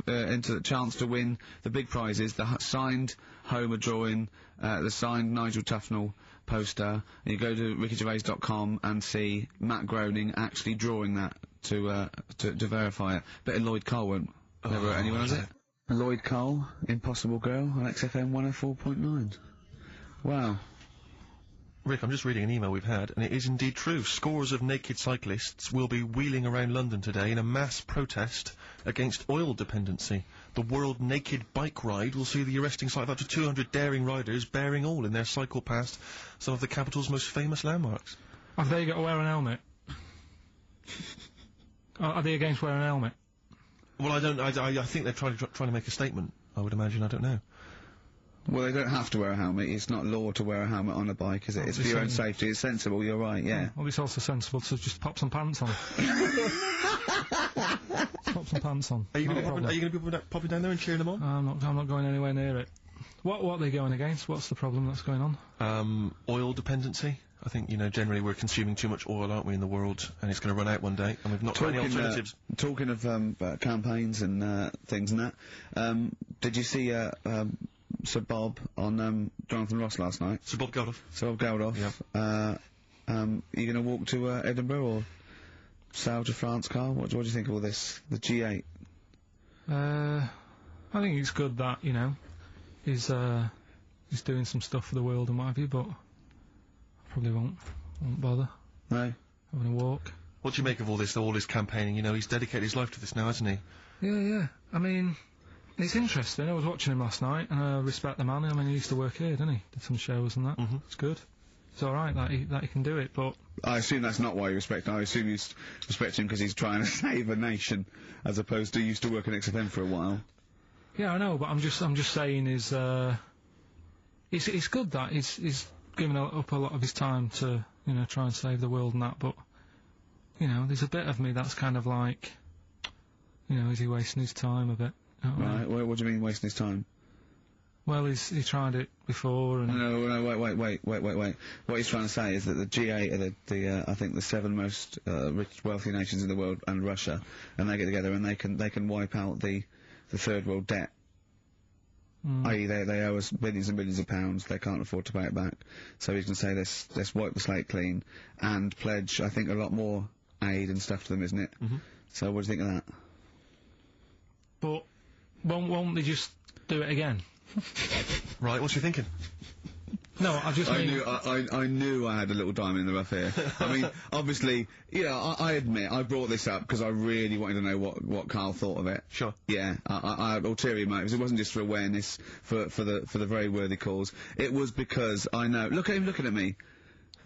into the chance to win the big prizes, the signed Homer drawing, the signed Nigel Tufnell poster, and you go to rickygervais.com and see Matt Groening actually drawing that to verify it. Bet Lloyd Cole won't never anyone, has it? Lloyd Cole, Impossible Girl, on XFM 104.9. Wow. Rick, I'm just reading an email we've had, and it is indeed true. Scores of naked cyclists will be wheeling around London today in a mass protest against oil dependency. The World Naked Bike Ride will see the arresting sight of up to 200 daring riders bearing all in their cycle past some of the capital's most famous landmarks. Have they got to wear an helmet? Are they against wearing a helmet? Well, I think they're trying to make a statement, I would imagine. I don't know. Well, they don't have to wear a helmet. It's not law to wear a helmet on a bike, is it? It's for your own safety. It's sensible, you're right, yeah. Well, it's also sensible to just pop some pants on. Pop some pants on. Are you going to be popping down there and cheering them on? I'm not going anywhere near it. What are they going against? What's the problem that's going on? Oil dependency. I think, generally we're consuming too much oil, aren't we, in the world, and it's going to run out one day, and we've not got any alternatives. Talking of campaigns and things and that, did you see Sir Bob on Jonathan Ross last night? Sir Bob Geldof. Yeah. Are you going to walk to Edinburgh or sail to France, Carl? What do you think of all this? The G8? I think it's good that, he's doing some stuff for the world and what have you, but probably won't bother. No. Having a walk. What do you make of all this campaigning? He's dedicated his life to this now, hasn't he? Yeah. I mean, it's interesting. I was watching him last night, and I respect the man. I mean, he used to work here, didn't he? Did some shows and that. Mm-hmm. It's good. It's alright that he can do it, but... I assume that's not why you respect him. I assume you respect him because he's trying to save a nation, as opposed to he used to work in XFM for a while. Yeah, I know, but I'm just saying it's good that he's giving up a lot of his time to, try and save the world and that, but, there's a bit of me that's kind of like, is he wasting his time a bit? Right, what do you mean wasting his time? Well, he tried it before and... No, wait. What he's trying to say is that the G8 are I think the 7 most wealthy nations in the world, and Russia, and they get together and they can wipe out the third world debt. I.e. they owe us billions and billions of pounds, they can't afford to pay it back. So he's going to say, let's wipe the slate clean, and pledge, I think, a lot more aid and stuff to them, isn't it? Mm-hmm. So what do you think of that? But won't they just do it again? Right, what's you thinking? No, I knew I had a little diamond in the rough here. I mean, obviously, I admit, I brought this up because I really wanted to know what Carl thought of it. Sure. Yeah, I had ulterior motives. It wasn't just for awareness, for the very worthy cause. It was because I know. Look at him looking at me.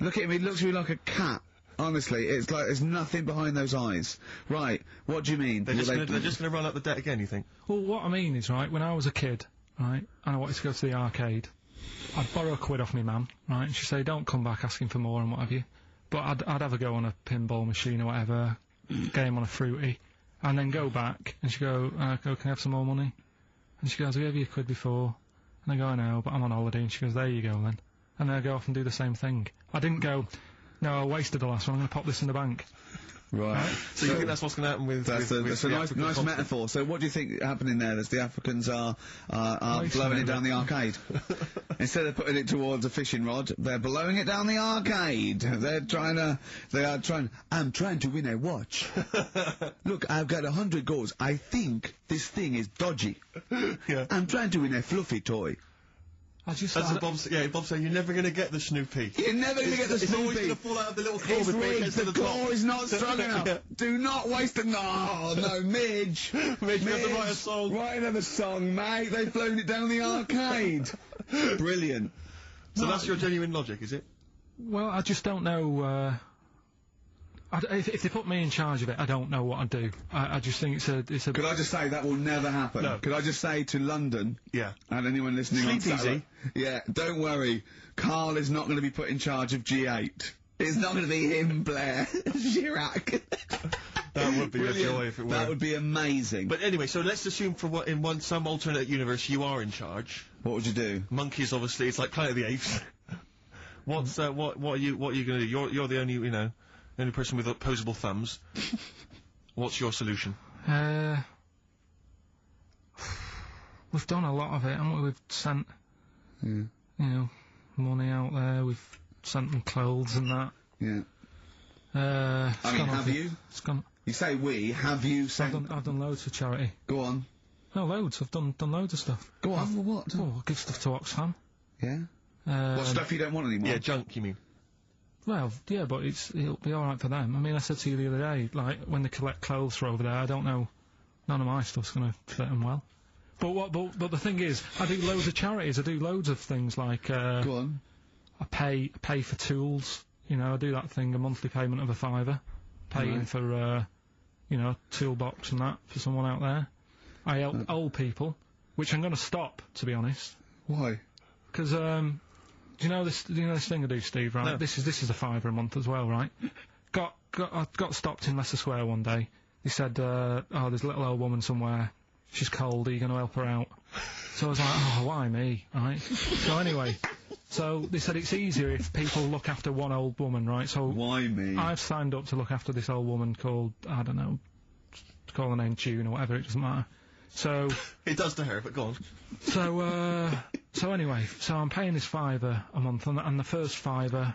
Look at him, he looks at me like a cat. Honestly, it's like there's nothing behind those eyes. Right, what do you mean? They're just going to run up the debt again, you think? Well, what I mean is, right, when I was a kid, right, and I wanted to go to the arcade, I'd borrow a quid off my mum, right, and she'd say, don't come back asking for more and what have you. But I'd have a go on a pinball machine or whatever, game on a fruity, and then go back, and she'd go, can I have some more money? And she goes, I gave you a quid before. And I go, I know, but I'm on holiday, and she goes, there you go then. And then I go off and do the same thing. I didn't go, no, I wasted the last one, I'm going to pop this in the bank. Right. So you think that's what's going to happen with... That's a nice metaphor. So what do you think happening there? As the Africans are blowing it down the arcade. Instead of putting it towards a fishing rod, they're blowing it down the arcade. I'm trying to win a watch. Look, I've got 100 goals. I think this thing is dodgy. Yeah. I'm trying to win a fluffy toy. That's what Bob's saying, you're never going to get the Snoopy. You're never going to get the Snoopy. It's always going to fall out of the little claw before it gets to the top. The claw is not strong enough. Yeah. Do not waste it. No, Midge. Midge, we have to write a song. Write another song, mate. They've flown it down the arcade. Brilliant. So that's your genuine logic, is it? Well, I just don't know, if they put me in charge of it, I don't know what I'd do. I just think it's a... Could I just say that will never happen? No. Could I just say to London... Yeah. And anyone listening on Saturday... Yeah, don't worry. Carl is not going to be put in charge of G8. It's not going to be him, Blair. Chirac. That would be a joy if it were. That would be amazing. But anyway, so let's assume some alternate universe you are in charge. What would you do? Monkeys, obviously. It's like Planet of the Apes. What are you going to do? You're the only person with opposable thumbs. What's your solution? We've done a lot of it, haven't we? We've sent, money out there. We've sent them clothes and that. Yeah. Have you? It's gone. You say we. Have you sent? I've done loads for charity. Go on. No, loads. I've done loads of stuff. Go on. What? Oh, I give stuff to Oxfam. Yeah. What stuff you don't want anymore? Yeah, junk. You mean? Well, yeah, but it'll be all right for them. I mean, I said to you the other day, like when they collect clothes for over there, I don't know. None of my stuff's going to fit them well. But the thing is, I do loads of charities. I do loads of things like. Go on. I pay for tools. I do that thing, a monthly payment of £5, paying for, toolbox and that for someone out there. I help old people, which I'm going to stop, to be honest. Why? Because, do you know this thing I do, Steve, right? No. This is a £5 a month as well, right? I got stopped in Leicester Square one day. He said, there's a little old woman somewhere. She's cold, are you going to help her out? So I was like, why me, right? So anyway... So they said it's easier if people look after one old woman, right? So why me? I've signed up to look after this old woman called, I don't know, call her name June or whatever, it doesn't matter. So it does to her, but go on. So anyway, so I'm paying this £5 a month, and the first £5,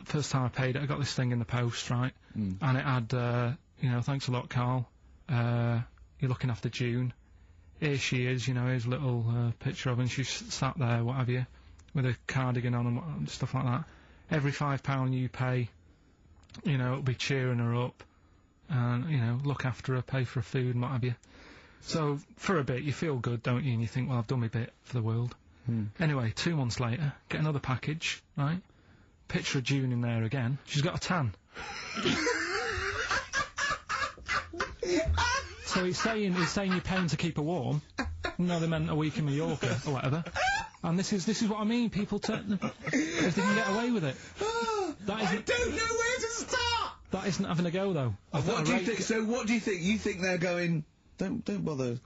first time I paid it, I got this thing in the post, right? And it had, thanks a lot, Carl. You're looking after June. Here she is, here's a little picture of her, and she's sat there, what have you, with a cardigan on and stuff like that. Every £5 you pay, it'll be cheering her up, and, look after her, pay for her food and what have you. So, for a bit, you feel good, don't you, and you think, well, I've done my bit for the world. Anyway, 2 months later, get another package, right? Picture of June in there again. She's got a tan. So he's saying you're paying to keep her warm. No, they meant a week in Mallorca or whatever. And this is what I mean. People if they can get away with it. I don't know where to start. That isn't having a go though. What do you think? So what do you think? You think they're going? Don't bother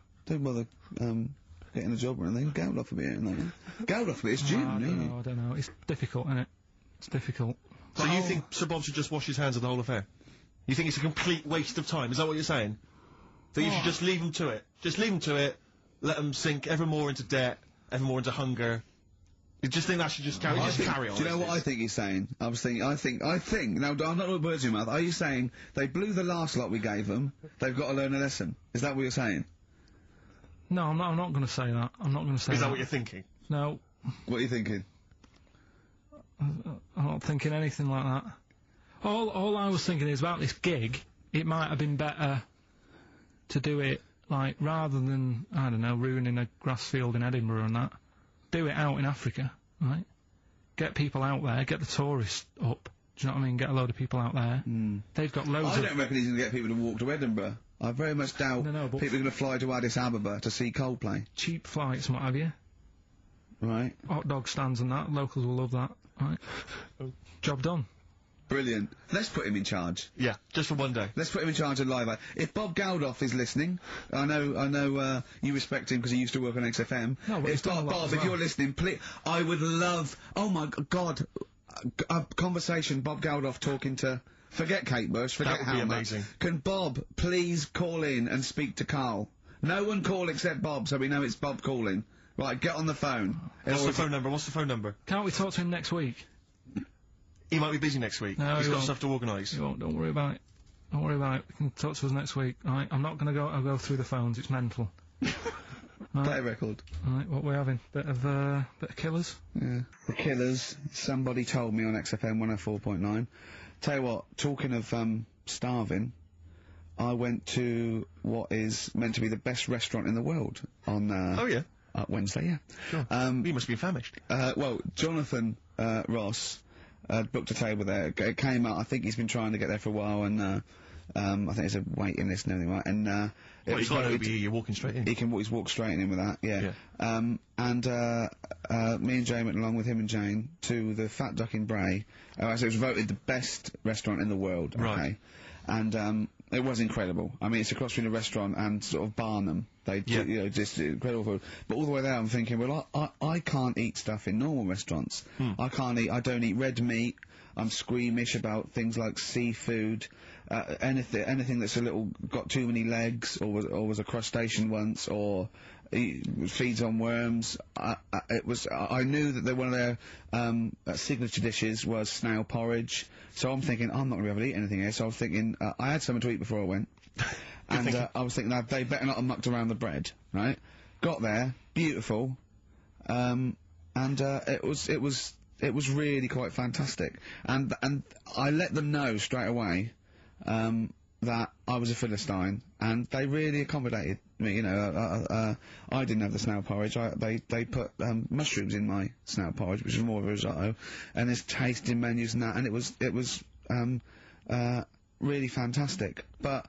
getting a job or anything. Gout off a bit, gout off a bit. It's June. I don't know. It's difficult, isn't it? It's difficult. So you think Sir Bob should just wash his hands of the whole affair? You think it's a complete waste of time? Is that what you're saying? That you should just leave them to it. Just leave them to it. Let them sink ever more into debt, ever more into hunger. You just think that should just carry on? Do you know what I think he's saying? I think. Now, I'm not with words in your mouth. Are you saying they blew the last lot we gave them? They've got to learn a lesson. Is that what you're saying? No, I'm not going to say that. I'm not going to say that. Is that what you're thinking? No. What are you thinking? I'm not thinking anything like that. All I was thinking is about this gig. It might have been better to do it, like, rather than, I don't know, ruining a grass field in Edinburgh and that, do it out in Africa, right? Get people out there, get the tourists up, do you know what I mean? Get a load of people out there. They've got loads I don't reckon he's going to get people to walk to Edinburgh. I very much doubt people are going to fly to Addis Ababa to see Coldplay. Cheap flights and what have you. Right. Hot dog stands and that, locals will love that, right? Job done. Brilliant. Let's put him in charge. Yeah, just for one day. Let's put him in charge of Live Aid. If Bob Geldof is listening, I know, you respect him because he used to work on XFM. No, but Bob, if you're listening, please, I would love, oh my God, a conversation, Bob Geldof talking to Forget Kate Bush, forget That would be amazing. Can Bob please call in and speak to Carl? No one call except Bob, so we know it's Bob calling. Right, get on the phone. What's the phone number? What's the phone number? Can't we talk to him next week? He might be busy next week. No, he's got stuff to organise. He won't. Don't worry about it. Don't worry about it. You can talk to us next week. Alright, I'm not gonna go. I'll go through the phones. It's mental. Play a record. Alright, what we're having? Bit of Killers? Yeah. The Killers. Somebody told me on XFM 104.9. Tell you what, talking of, starving, I went to what is meant to be the best restaurant in the world on, oh yeah? Wednesday, yeah. Sure. You must be famished. Well, Jonathan, Ross, booked a table there. It came out, I think he's been trying to get there for a while, and, I think there's a waiting list and everything, right? And, well, he's got to be here, you're walking straight in. He's walked straight in with that, yeah. Me and Jane went along with him and Jane to the Fat Duck in Bray. So it was voted the best restaurant in the world, okay? Right. And, it was incredible. I mean, it's across between a restaurant and sort of Barnum. They, you know, just incredible food. But all the way there, I'm thinking, well, I can't eat stuff in normal restaurants. I don't eat red meat. I'm squeamish about things like seafood, anything that's got too many legs, or was a crustacean once, or feeds on worms. I knew that one of their signature dishes was snail porridge, so I'm thinking I'm not going to be able to eat anything here. So I was thinking I had something to eat before I went, and I was thinking that they better not have mucked around the bread, right? Got there, beautiful, and it was really quite fantastic, and I let them know straight away that I was a Philistine, and they really accommodated me. You know, I didn't have the snail porridge. They put mushrooms in my snail porridge, which is more of a risotto, and there's tasting menus and that, and it was really fantastic. But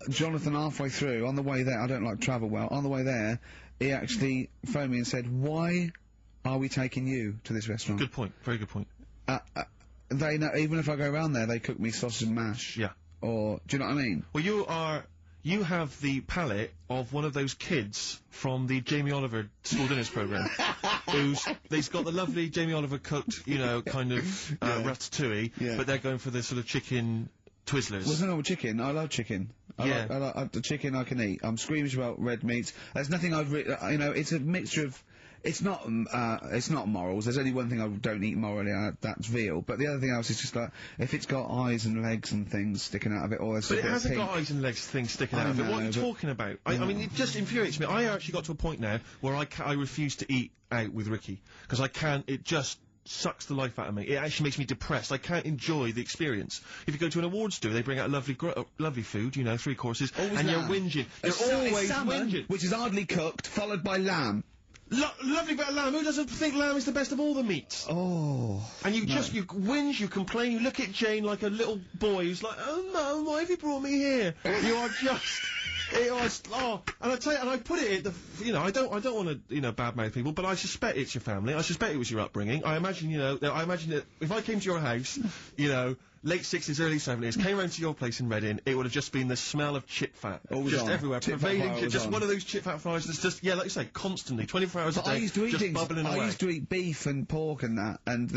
Jonathan, halfway through, on the way there, I don't like travel well. On the way there, he actually phoned me and said, "Why are we taking you to this restaurant?" Good point. Very good point. They know, even if I go around there, they cook me sausage and mash. Yeah. Or, do you know what I mean? Well, you have the palate of one of those kids from the Jamie Oliver school dinners programme, they've got the lovely Jamie Oliver cooked, you know, kind of, ratatouille, but they're going for the sort of chicken Twizzlers. Well, there's nothing wrong with chicken. I love chicken. I like the chicken I can eat. I'm squeamish about red meats. There's nothing you know, it's a mixture of, it's not morals. There's only one thing I don't eat morally, that's veal. But the other thing else is just like, if it's got eyes and legs and things sticking out of it, or there's but it hasn't got eyes and legs things sticking out of it. What are you talking about? I mean, it just infuriates me. I actually got to a point now where I refuse to eat out with Ricky, because I can't, it just sucks the life out of me. It actually makes me depressed. I can't enjoy the experience. If you go to an awards do, they bring out lovely food, you know, 3 courses, and you're whinging. You're always salmon, whinging. which is hardly cooked, followed by lamb. Lovely bit of lamb. Who doesn't think lamb is the best of all the meats? Oh. And you whinge, you complain, you look at Jane like a little boy who's like, "Oh no, why have you brought me here?" You are just... It was, and I tell you, and I put it at the, you know, I don't want to, you know, badmouth people, but I suspect it's your family. I suspect it was your upbringing. I imagine, you know, that if I came to your house, you know, late 60s, early 70s, came round to your place in Reading, it would have just been the smell of chip fat. Just everywhere. Pervading, just one of those chip fat fries that's just, yeah, like you say, constantly, 24 hours a day, just bubbling away. I used to eat beef and pork and that, and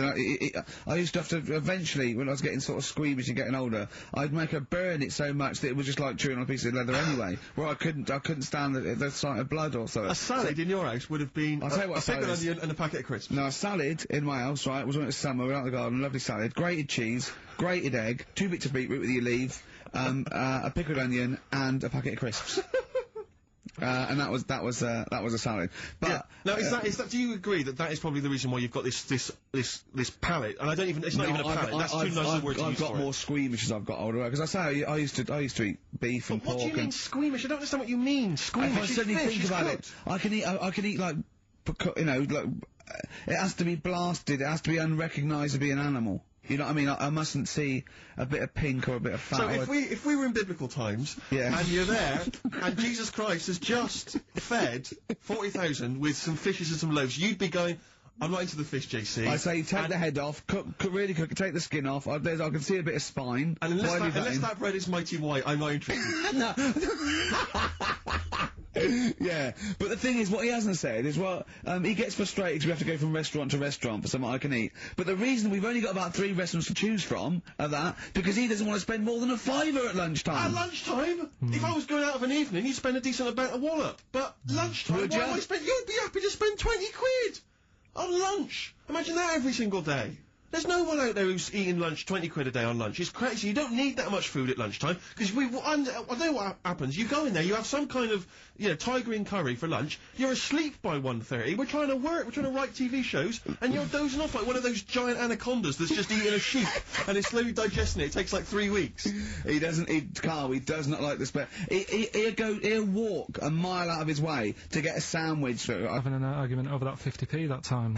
I used to have to, eventually, when I was getting sort of squeamish and getting older, I'd make her burn it so much that it was just like chewing on a piece of leather anyway, where I couldn't stand the sight of blood or so. A salad in your house would have been a pickled onion and a packet of crisps. No, a salad in my house, right, was when it was summer, we were out in the garden, lovely salad, grated cheese, grated egg, 2 bits of beetroot with your leaf, a pickled onion, and a packet of crisps. And that was a salad. But yeah. Now, is that? Do you agree that is probably the reason why you've got this palate? And I don't even. It's not even a palate. That's too nice a word to use for it. I've got more squeamish as I've got older. Because I say I used to eat beef and pork. What do you mean squeamish? I don't understand what you mean. Squeamish. If I suddenly think about it, I can eat like, you know, like it has to be blasted. It has to be unrecognisably an animal. You know what I mean? I mustn't see a bit of pink or a bit of fat. So if we were in biblical times, and you're there, and Jesus Christ has just fed 40,000 with some fishes and some loaves, you'd be going, "I'm not into the fish, JC." I say take the head off, really cook it, take the skin off. I can see a bit of spine. And unless that bread is mighty white, I'm not interested. Yeah, but the thing is, what he hasn't said is, well, he gets frustrated because we have to go from restaurant to restaurant for something I can eat. But the reason we've only got about 3 restaurants to choose from are that, because he doesn't want to spend more than a £5 at lunchtime. At lunchtime? If I was going out of an evening, you'd spend a decent amount of wallop. But lunchtime, Would why ya? am I you'd be happy to spend 20 quid on lunch. Imagine that every single day. There's no one out there who's eating lunch 20 quid a day on lunch. It's crazy. You don't need that much food at lunchtime, because I know what happens. You go in there, you have some kind of, tiger in curry for lunch, you're asleep by 1:30, we're trying to work, we're trying to write TV shows, and you're dozing off like one of those giant anacondas that's just eating a sheep, and it's slowly digesting it. It takes like 3 weeks. He doesn't eat Carl, he does not like the he'll walk a mile out of his way to get a sandwich. Having an argument over that 50p that time.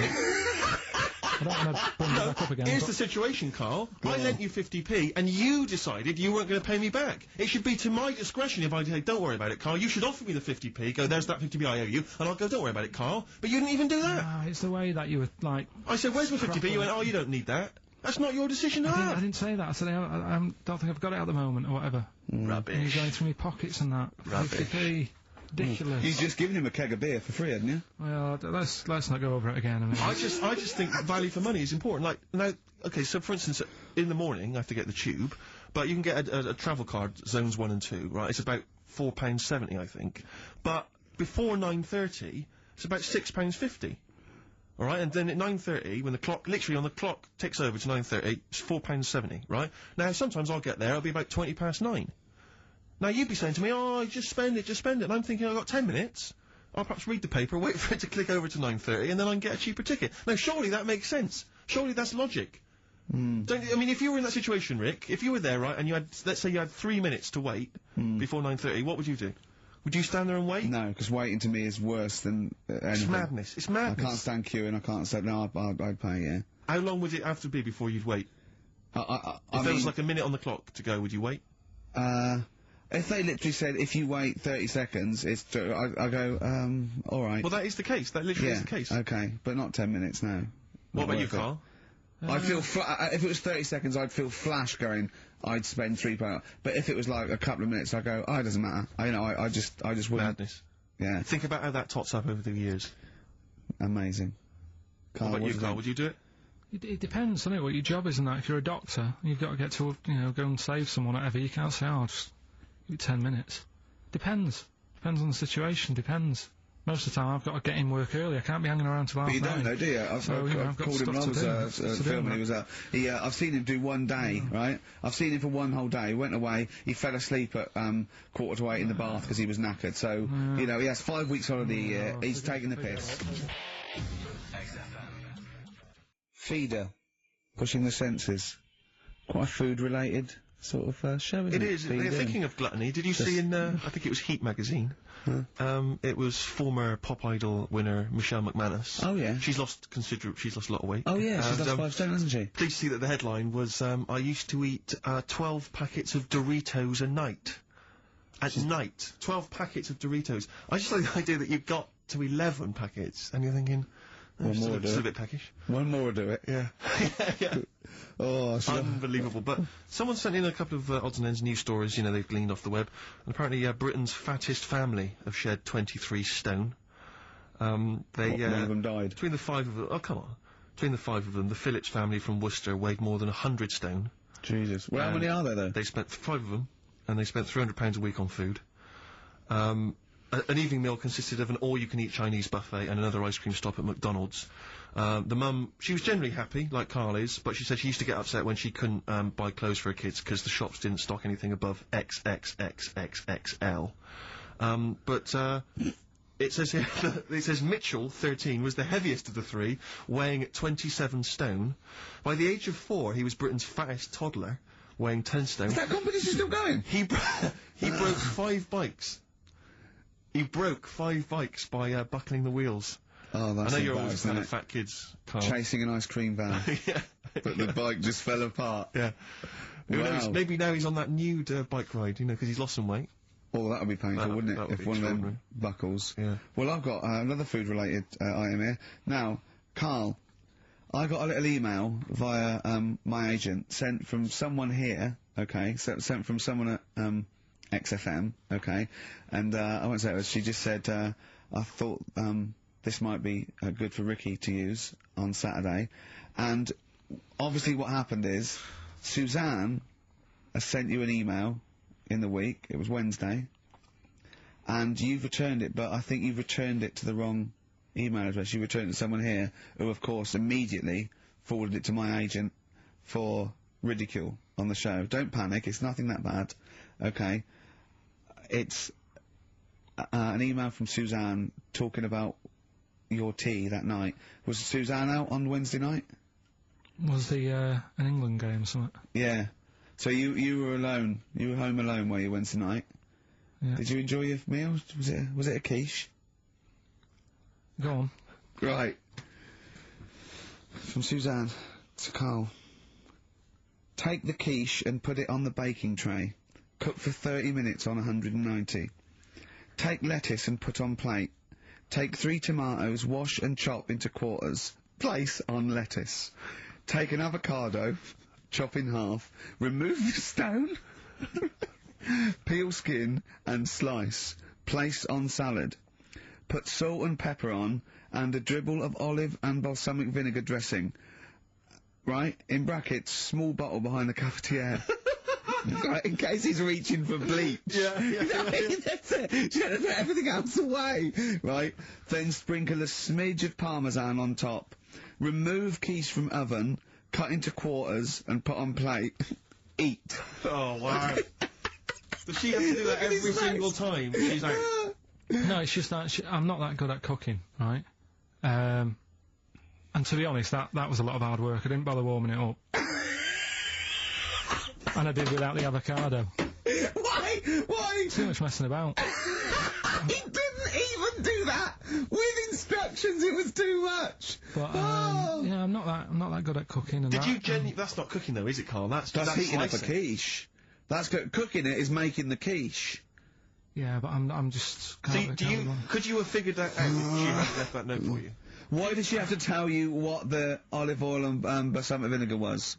I don't want to bring it back up again. Here's the situation, Carl. I lent you 50p, and you decided you weren't going to pay me back. It should be to my discretion if I say, don't worry about it, Carl. You should offer me the 50p, go, there's that 50p I owe you, and I'll go, don't worry about it, Carl. But you didn't even do that. No, it's the way that you were, like... I said, where's my 50p? You went, oh, you don't need that. That's not your decision to have. I didn't say that. I said, I don't think I've got it at the moment, or whatever. Rubbish. And you're going through my pockets and that. Rubbish. 50p. Ridiculous. You've just given him a keg of beer for free, hadn't you? Well, let's not go over it again. I mean, I just think value for money is important. Like, now, okay, so for instance, in the morning I have to get the tube, but you can get a travel card, zones 1 and 2, right? It's about £4.70, I think. But before 9:30, it's about £6.50. All right, and then at 9:30, when the clock, literally on the clock ticks over to 9:30, it's £4.70, right? Now, sometimes I'll get there, it'll be about 9:20. Now, you'd be saying to me, oh, just spend it, and I'm thinking, I've got 10 minutes. I'll perhaps read the paper, wait for it to click over to 9:30, and then I can get a cheaper ticket. Now, surely that makes sense. Surely that's logic. I mean, if you were in that situation, Rick, if you were there, right, and you had, let's say you had 3 minutes to wait before 9:30, what would you do? Would you stand there and wait? No, because waiting to me is worse than anything. It's madness. It's madness. I can't stand queuing, I can't say, no, I'd pay, yeah. How long would it have to be before you'd wait? If there was like a minute on the clock to go, would you wait? If they literally said, if you wait 30 seconds, I go, alright. Well, that is the case. That literally is the case. Okay, but not 10 minutes, no. What about you, Carl? I'd feel, if it was 30 seconds, I'd feel flash going, I'd spend £3. But if it was like a couple of minutes, I'd go, oh, it doesn't matter. I just wouldn't. Madness. Yeah. Think about how that tots up over the years. Amazing. Carl, what about you, Carl? Would you do it? It depends, doesn't it, what your job is and that. If you're a doctor, you've got to get to, go and save someone or whatever. You can't say, oh, just 10 minutes. Depends. Depends on the situation. Depends. Most of the time, I've got to get in work early. I can't be hanging around till half 9. But you don't know, do you? I've called him when I was filming. He was I've seen him do one day, right? I've seen him for one whole day. He went away. He fell asleep at 7:45 in the bath because he was knackered. So he has 5 weeks holiday a year. He's taking the piss. Feeder, pushing the senses. Quite food-related sort of show, isn't it? It is. Thinking of gluttony, did you see in, I think it was Heat magazine, it was former Pop Idol winner Michelle McManus. Oh, yeah. She's lost a lot of weight. Oh, yeah, she's lost 5 stone, hasn't she? Pleased to see that the headline was, I used to eat 12 packets of Doritos a night. At night. 12 packets of Doritos. I just like the idea that you've got to 11 packets, and you're thinking... One more will do it. a bit peckish. One more will do it. Yeah. Yeah. Oh, unbelievable. But someone sent in a couple of odds and ends news stories, they've gleaned off the web. And apparently Britain's fattest family have shed 23 stone. One of them died. Between the 5 of them... Oh, come on. Between the 5 of them, the Phillips family from Worcester weighed more than 100 stone. Jesus. Well, how many are there, though? They spent 5 of them, and they spent £300 a week on food. An evening meal consisted of an all-you-can-eat Chinese buffet and another ice cream stop at McDonald's. The mum, she was generally happy, like Carl is, but she said she used to get upset when she couldn't buy clothes for her kids because the shops didn't stock anything above XXXXXL. It says here, it says Mitchell, 13, was the heaviest of the 3, weighing 27 stone. By the age of 4, he was Britain's fattest toddler, weighing 10 stone. Is that competition still going? He broke 5 bikes. He broke 5 bikes by buckling the wheels. Oh, that's I know you're always kind of fat kids, Carl. Chasing an ice cream van. Yeah. But the bike just fell apart. Yeah. Who knows? Maybe now he's on that nude bike ride, because he's lost some weight. Oh, that would be painful, wouldn't it? If one of them buckles. Yeah. Well, I've got another food-related item here. Now, Carl, I got a little email via my agent, sent from someone here, okay, sent from someone at XFM, okay, and I won't say it was, she just said, I thought this might be good for Ricky to use on Saturday, and obviously what happened is, Suzanne has sent you an email in the week, it was Wednesday, and you've returned it, but I think you've returned it to the wrong email address. You returned it to someone here, who of course immediately forwarded it to my agent for ridicule on the show. Don't panic, it's nothing that bad, okay? It's an email from Suzanne talking about your tea that night. Was Suzanne out on Wednesday night? Was the, an England game or something? Yeah. So you were alone, you were home alone, were you, Wednesday night? Yeah. Did you enjoy your meal? Was it a quiche? Go on. Right. From Suzanne to Carl. Take the quiche and put it on the baking tray. Cook for 30 minutes on 190. Take lettuce and put on plate. Take 3 tomatoes, wash and chop into quarters. Place on lettuce. Take an avocado, chop in half. Remove the stone. Peel skin and slice. Place on salad. Put salt and pepper on, and a dribble of olive and balsamic vinegar dressing. Right? In brackets, small bottle behind the cafetiere. Right, in case he's reaching for bleach. Yeah. That's it. She had to put everything else away. Right? Then sprinkle a smidge of parmesan on top. Remove quiche from oven, cut into quarters, and put on plate. Eat. Oh, wow. Does she have to do that every single time? She's like... No, it's just that I'm not that good at cooking, right? And to be honest, that was a lot of hard work. I didn't bother warming it up. And I did without the avocado. Why? Too much messing about. He didn't even do that with instructions. It was too much. But yeah, I'm not that good at cooking. And That's not cooking though, is it, Carl? That's heating up a quiche. That's cooking. It is making the quiche. Yeah, but I'm just. Could you have figured that out if she had left that note for you? Why did she have to tell you what the olive oil and balsamic vinegar was?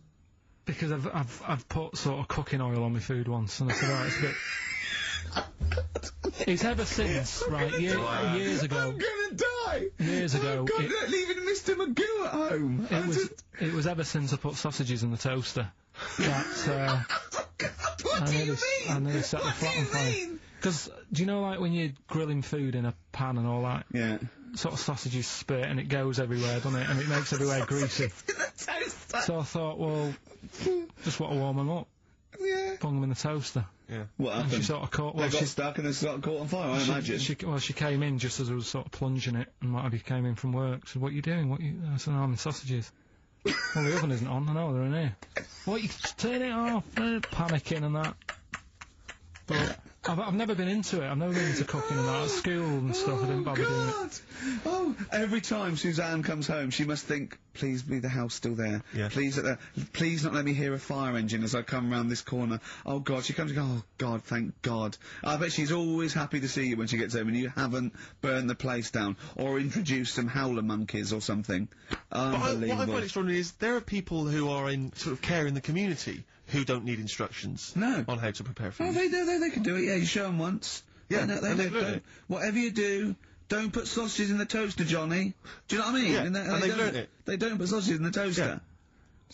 Because I've put sort of cooking oil on my food once, and I said, right, it's a bit. It's ever since, right? Years ago. I'm gonna die. Years ago. Oh God, leaving Mr. Magoo at home. It was ever since I put sausages in the toaster. That. What do you mean? I nearly set the flat on fire. Because, do you know, like, when you're grilling food in a pan and all that? Yeah. Sort of sausages spit and it goes everywhere, doesn't it? And it makes everywhere greasy. So I thought, well, just want to warm them up. Yeah. Bung them in the toaster. Yeah. What happened? And she sort of caught... Well, they got stuck and they sort of caught on fire, I imagine. She came in just as I was sort of plunging it, and what have you, came in from work. She said, what are you doing? I said, no, I'm in sausages. Well, the oven isn't on. I know, they're in here. What, you turn it off? Panicking and that. But I've never been into it. I've never been into cooking and that. At school and stuff, I didn't bother doing it. Oh, every time Suzanne comes home, she must think, please be the house still there. Yeah. Please not let me hear a fire engine as I come round this corner. Oh God, she comes and goes, oh God, thank God. I bet she's always happy to see you when she gets home and you haven't burned the place down or introduced some howler monkeys or something. Unbelievable. What I find extraordinary is there are people who are in sort of care in the community who don't need instructions on how to prepare food. Oh, they do. They can do it. Yeah, you show them once. Yeah, and they've learned it. Whatever you do, don't put sausages in the toaster, Johnny. Do you know what I mean? Yeah, and they've learned it. They don't put sausages in the toaster. Yeah.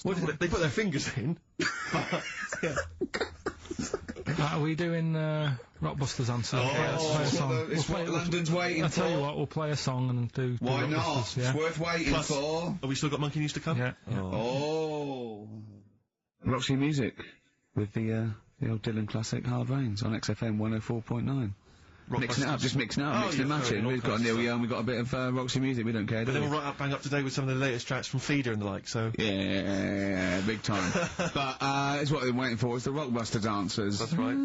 What did they put their fingers in? Yeah. Are we doing Rockbusters answer? It's what London's waiting for. I'll tell you what, we'll play a song and do Why not? Rockbusters, yeah. It's worth waiting for. Have we still got Monkey News to come? Yeah. Oh. Roxy Music with the old Dylan classic Hard Rains on XFM 104.9. Mixing it up, just mixing it up, mixing and matching. We've got Neil Young, we've got a bit of Roxy Music, we don't care, do we? But then we're right bang up to date with some of the latest tracks from Feeder and the like, so... Yeah, big time. But, it's what they're waiting for, it's the Rockbusters answers. That's right.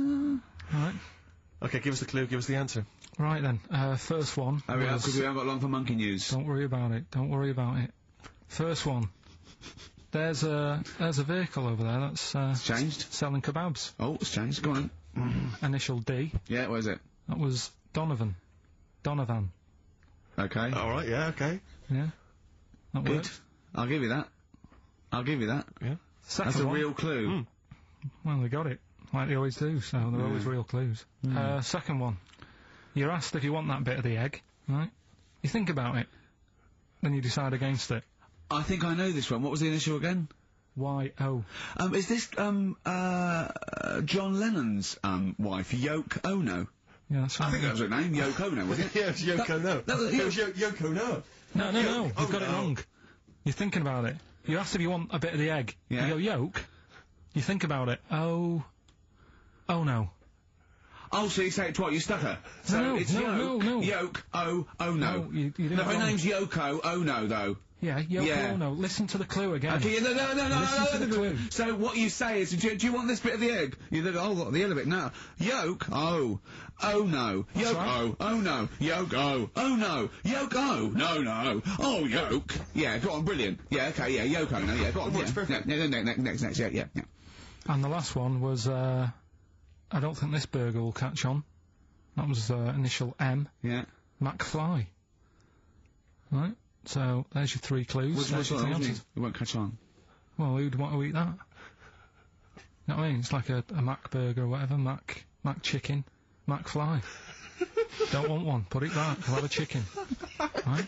Right. Okay, give us the clue, give us the answer. Right then, first one... Hurry up, because we haven't got long for Monkey News. Don't worry about it, don't worry about it. First one. There's a vehicle over there that's it's changed. Selling kebabs. Oh, it's changed. Go on. Initial D. Yeah, what is it? That was Donovan. Okay. All right. Yeah. Okay. Yeah. That Good. worked. I'll give you that. Yeah. Second That's a one. real clue. Well, we got it. like they always do, so they're always real clues. Second one. You're asked if you want that bit of the egg, right? You think about it, then you decide against it. I think I know this one. What was the initial again? Y-O. Is this, John Lennon's, wife, Yoko Ono? Yeah, that's right. I think that was her name, Yoko Ono, was it? Yeah, it's Yoko Ono. It was Yoko Ono. No, you've got it wrong. You're thinking about it. You're asked if you want a bit of the egg. Yeah. You go, yolk. You think about it. Oh no. Oh, so you say it twice, you stutter. So No, it's no. Yoke, oh no. No, you do it her wrong. name's Yoko Ono, though. Yeah, Yoko Ono. Listen to the clue again. Okay, no. Listen to the clue. So what you say is, do you want this bit of the egg? You think, oh, the other bit. No. Yolk, oh no. That's Yolk, right. oh no. Yolk, oh no. Yolk, no. Oh, yolk. Yeah, go on, brilliant. Yeah, okay, yeah, Yoko, no, yeah, go on. It's perfect. Next, yeah. And the last one was, I don't think this burger will catch on. That was initial M. Yeah. McFly. Right? So, there's your 3 clues. It won't catch on. Well, who'd want to eat that? You know what I mean? It's like a Mac burger or whatever. Mac chicken. McFly. Don't want one. Put it back. I'll have a chicken. Right?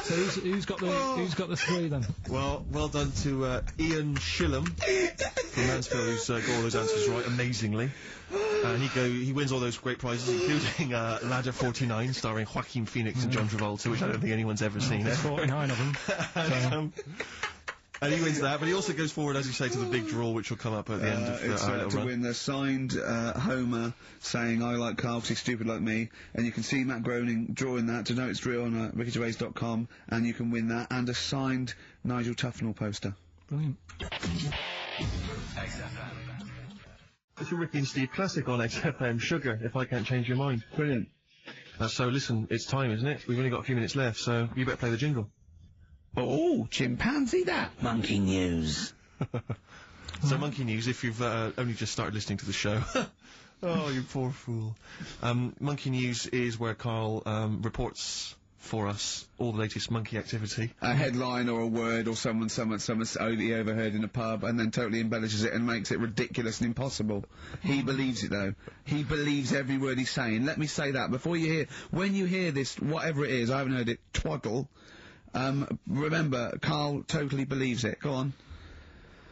So who's got the 3 then? Well done to Ian Shillham from Mansfield, who's got all those answers right amazingly. And he wins all those great prizes, including Ladder 49, starring Joaquin Phoenix and John Travolta, which I don't think anyone's ever seen. There's 49 of them. And he wins that, but he also goes forward, as you say, to the big draw, which will come up at the end of it's our little to run. win the signed Homer saying "I like Carl 'cause he's stupid like me," and you can see Matt Groening drawing that. To know it's real on rickygervais.com, and you can win that and a signed Nigel Tufnell poster. Brilliant. It's a Ricky and Steve classic on XFM, Sugar, If I Can't Change Your Mind. Brilliant. So listen, it's time, isn't it? We've only got a few minutes left, so you better play the jingle. Oh, chimpanzee that! Monkey news. So Monkey News, if you've only just started listening to the show. Oh, you poor fool. Monkey News is where Carl reports for us all the latest monkey activity. A headline or a word or someone he overheard in a pub and then totally embellishes it and makes it ridiculous and impossible. He believes it though. He believes every word he's saying. Let me say that before when you hear this, whatever it is, I haven't heard it, twaddle, remember, Carl totally believes it. Go on.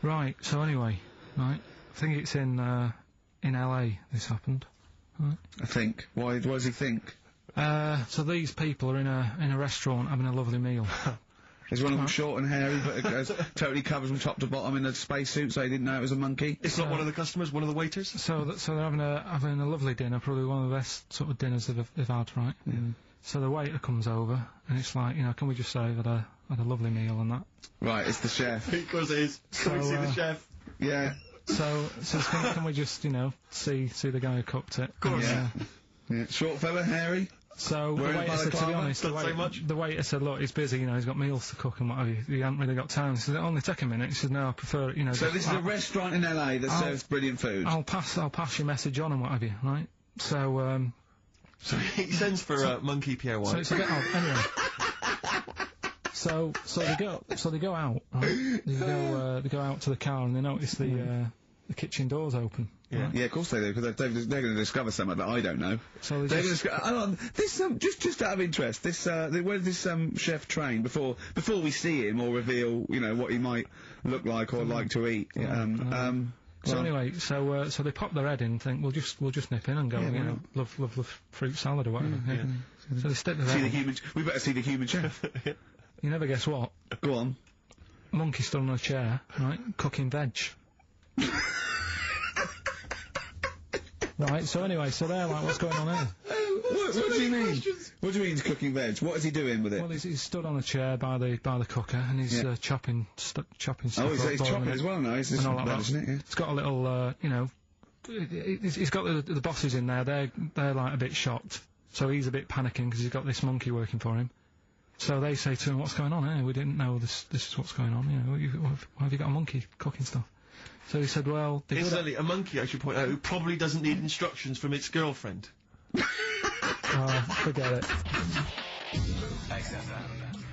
Right, so anyway, right, I think it's in LA this happened. Right. I think. Why does he think? So these people are in a restaurant having a lovely meal. Is one of them short and hairy, but totally covered from top to bottom in a spacesuit, so he didn't know it was a monkey? It's not one of the customers, one of the waiters? So they're having a lovely dinner, probably one of the best sort of dinners they've had, right? Mm. So the waiter comes over, and it's like, can we just say that I had a lovely meal and that? Right, it's the chef. Because it is. Can we see the chef? Yeah. So can we just, see the guy who cooked it? Of course. Yeah. Short fella, hairy? So the waiter said, to be honest, the waiter said, look, he's busy, he's got meals to cook and what have you. He hasn't really got time. He said, it'll only take a minute. He said, no, I prefer it, So this is a restaurant in LA that serves brilliant food. I'll pass your message on and what have you, right? So, So he sends for Monkey Pierre White. So it's a bit odd. Anyway. So they go out, right? They go out to the car and they notice the kitchen door's open. Yeah, right? yeah, of course they do, because they're going to discover something that I don't know. So they're going to this just out of interest, this where did this chef train before we see him or reveal what he might look like or like to eat? So anyway, so they pop their head in and think we'll just nip in and go, love fruit salad or whatever. Yeah. So they stick their head in. We better see the human chef. You never guess what? Go on. Monkey stood on a chair, right, cooking veg. Right, so anyway, so they're like, what's going on here? What do you mean? What do you mean he's cooking veg? What is he doing with it? Well, he's stood on a chair by the cooker and he's chopping stuff. Oh, he's chopping as well now. It's veg, isn't it? Yeah. It's got a little, he's got the bosses in there. They're like a bit shocked. So he's a bit panicking because he's got this monkey working for him. So they say to him, "What's going on here? We didn't know this is what's going on. Why have you got a monkey cooking stuff?" So he said, "Well, it's only a monkey, I should point out, who probably doesn't need instructions from its girlfriend." Forget it. XFM.